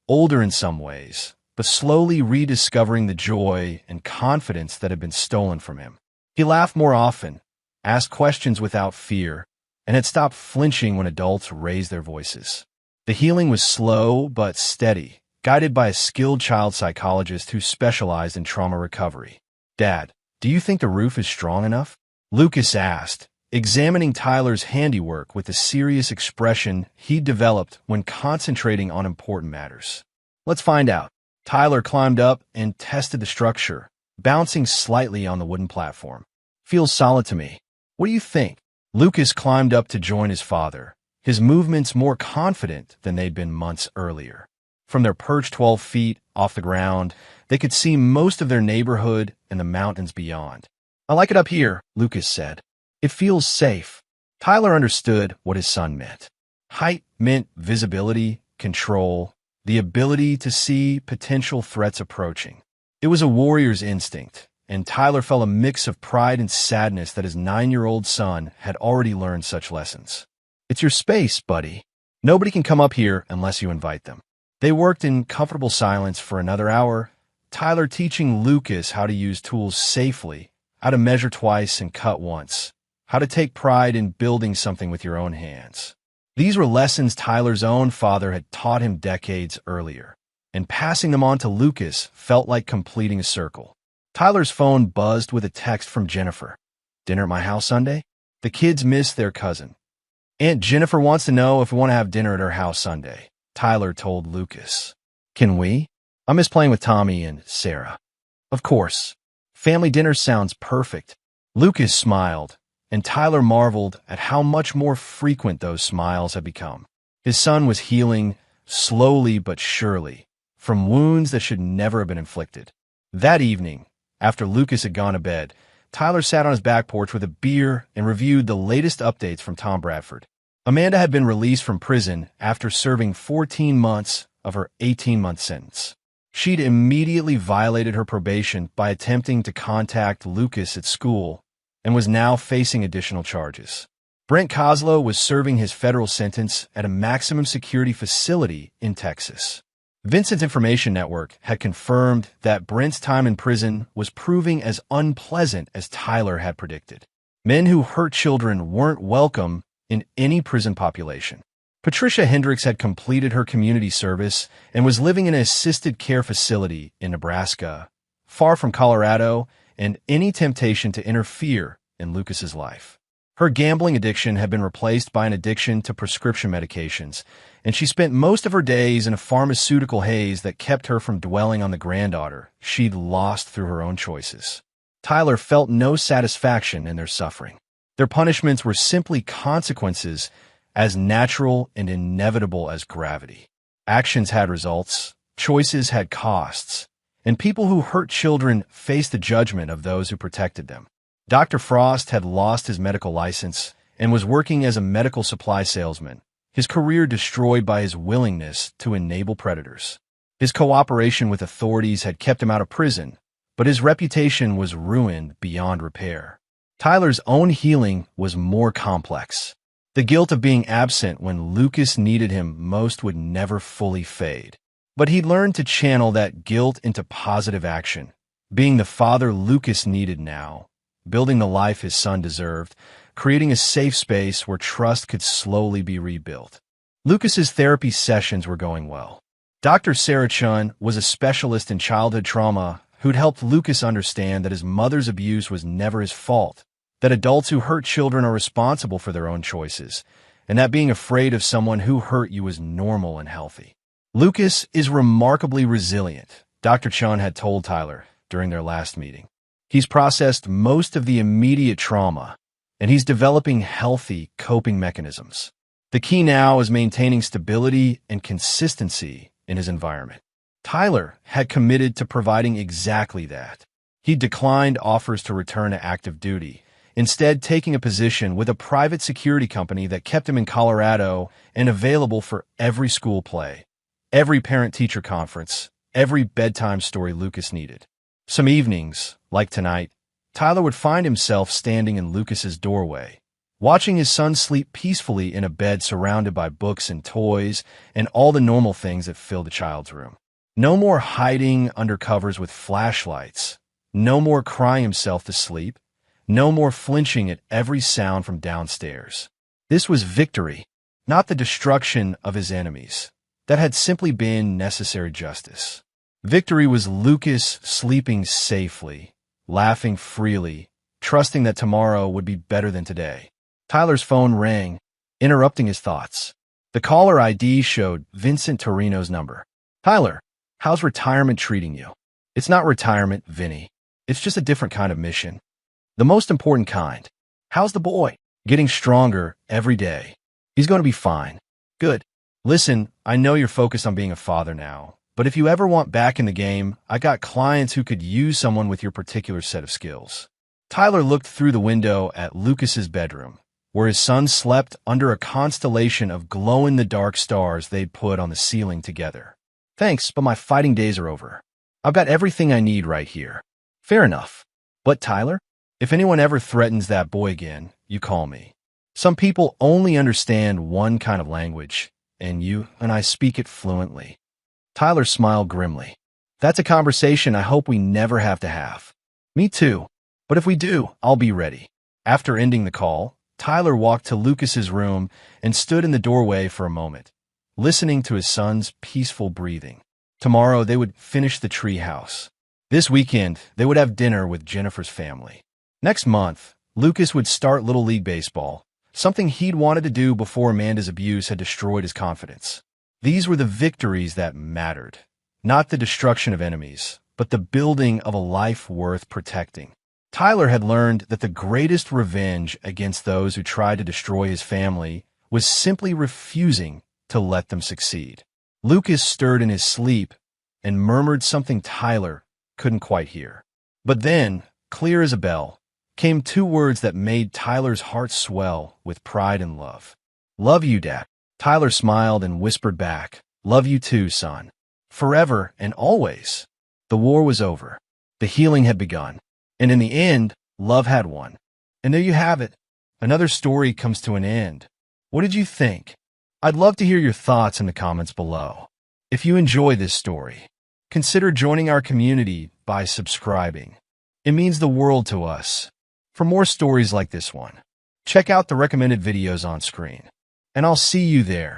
older in some ways, but slowly rediscovering the joy and confidence that had been stolen from him. He laughed more often, asked questions without fear, and had stopped flinching when adults raised their voices. The healing was slow but steady, guided by a skilled child psychologist who specialized in trauma recovery. "Dad, do you think the roof is strong enough?" Lucas asked, examining Tyler's handiwork with the serious expression he'd developed when concentrating on important matters. "Let's find out." Tyler climbed up and tested the structure, bouncing slightly on the wooden platform. "Feels solid to me. What do you think?" Lucas climbed up to join his father, his movements more confident than they'd been months earlier. From their perch 12 feet off the ground, they could see most of their neighborhood and the mountains beyond. "I like it up here," Lucas said. "It feels safe." Tyler understood what his son meant. Height meant visibility, control, the ability to see potential threats approaching. It was a warrior's instinct, and Tyler felt a mix of pride and sadness that his 9-year-old son had already learned such lessons. "It's your space, buddy. Nobody can come up here unless you invite them." They worked in comfortable silence for another hour, Tyler teaching Lucas how to use tools safely, how to measure twice and cut once, how to take pride in building something with your own hands. These were lessons Tyler's own father had taught him decades earlier, and passing them on to Lucas felt like completing a circle. Tyler's phone buzzed with a text from Jennifer. "Dinner at my house Sunday?" The kids missed their cousin. "Aunt Jennifer wants to know if we want to have dinner at her house Sunday," Tyler told Lucas. "Can we? I miss playing with Tommy and Sarah." "Of course. Family dinner sounds perfect." Lucas smiled, and Tyler marveled at how much more frequent those smiles had become. His son was healing, slowly but surely, from wounds that should never have been inflicted. That evening, after Lucas had gone to bed, Tyler sat on his back porch with a beer and reviewed the latest updates from Tom Bradford. Amanda had been released from prison after serving 14 months of her 18-month sentence. She'd immediately violated her probation by attempting to contact Lucas at school and was now facing additional charges. Brent Kozlow was serving his federal sentence at a maximum security facility in Texas. Vincent's Information Network had confirmed that Brent's time in prison was proving as unpleasant as Tyler had predicted. Men who hurt children weren't welcome in any prison population. Patricia Hendricks had completed her community service and was living in an assisted care facility in Nebraska, far from Colorado and any temptation to interfere in Lucas's life. Her gambling addiction had been replaced by an addiction to prescription medications, and she spent most of her days in a pharmaceutical haze that kept her from dwelling on the granddaughter she'd lost through her own choices. Tyler felt no satisfaction in their suffering. Their punishments were simply consequences as natural and inevitable as gravity. Actions had results, choices had costs, and people who hurt children faced the judgment of those who protected them. Dr. Frost had lost his medical license and was working as a medical supply salesman, his career destroyed by his willingness to enable predators. His cooperation with authorities had kept him out of prison, but his reputation was ruined beyond repair. Tyler's own healing was more complex. The guilt of being absent when Lucas needed him most would never fully fade. But he'd learned to channel that guilt into positive action, being the father Lucas needed now, building the life his son deserved, creating a safe space where trust could slowly be rebuilt. Lucas's therapy sessions were going well. Dr. Sarah Chun was a specialist in childhood trauma who'd helped Lucas understand that his mother's abuse was never his fault, that adults who hurt children are responsible for their own choices, and that being afraid of someone who hurt you was normal and healthy. Lucas is remarkably resilient, Dr. Chun had told Tyler during their last meeting. He's processed most of the immediate trauma, and he's developing healthy coping mechanisms. The key now is maintaining stability and consistency in his environment. Tyler had committed to providing exactly that. He declined offers to return to active duty, instead taking a position with a private security company that kept him in Colorado and available for every school play, every parent-teacher conference, every bedtime story Lucas needed. Some evenings, like tonight, Tyler would find himself standing in Lucas's doorway, watching his son sleep peacefully in a bed surrounded by books and toys and all the normal things that fill the child's room. No more hiding under covers with flashlights. No more crying himself to sleep. No more flinching at every sound from downstairs. This was victory, not the destruction of his enemies. That had simply been necessary justice. Victory was Lucas sleeping safely, laughing freely, trusting that tomorrow would be better than today. Tyler's phone rang, interrupting his thoughts. The caller ID showed Vincent Torino's number. "Tyler, how's retirement treating you?" "It's not retirement, Vinny. It's just a different kind of mission. The most important kind." "How's the boy?" "Getting stronger every day. He's going to be fine." "Good. Listen, I know you're focused on being a father now, but if you ever want back in the game, I got clients who could use someone with your particular set of skills." Tyler looked through the window at Lucas's bedroom, where his son slept under a constellation of glow-in-the-dark stars they'd put on the ceiling together. "Thanks, but my fighting days are over. I've got everything I need right here." "Fair enough. But Tyler, if anyone ever threatens that boy again, you call me. Some people only understand one kind of language, and you and I speak it fluently." Tyler smiled grimly. "That's a conversation I hope we never have to have." "Me too. But if we do, I'll be ready." After ending the call, Tyler walked to Lucas's room and stood in the doorway for a moment, listening to his son's peaceful breathing. Tomorrow they would finish the tree house. This weekend, they would have dinner with Jennifer's family. Next month, Lucas would start Little League Baseball, something he'd wanted to do before Amanda's abuse had destroyed his confidence. These were the victories that mattered, not the destruction of enemies, but the building of a life worth protecting. Tyler had learned that the greatest revenge against those who tried to destroy his family was simply refusing to let them succeed. Lucas stirred in his sleep and murmured something Tyler couldn't quite hear. But then, clear as a bell, came two words that made Tyler's heart swell with pride and love. "Love you, Dad." Tyler smiled and whispered back, "Love you too, son. Forever and always." The war was over. The healing had begun. And in the end, love had won. And there you have it. Another story comes to an end. What did you think? I'd love to hear your thoughts in the comments below. If you enjoy this story, consider joining our community by subscribing. It means the world to us. For more stories like this one, check out the recommended videos on screen. And I'll see you there.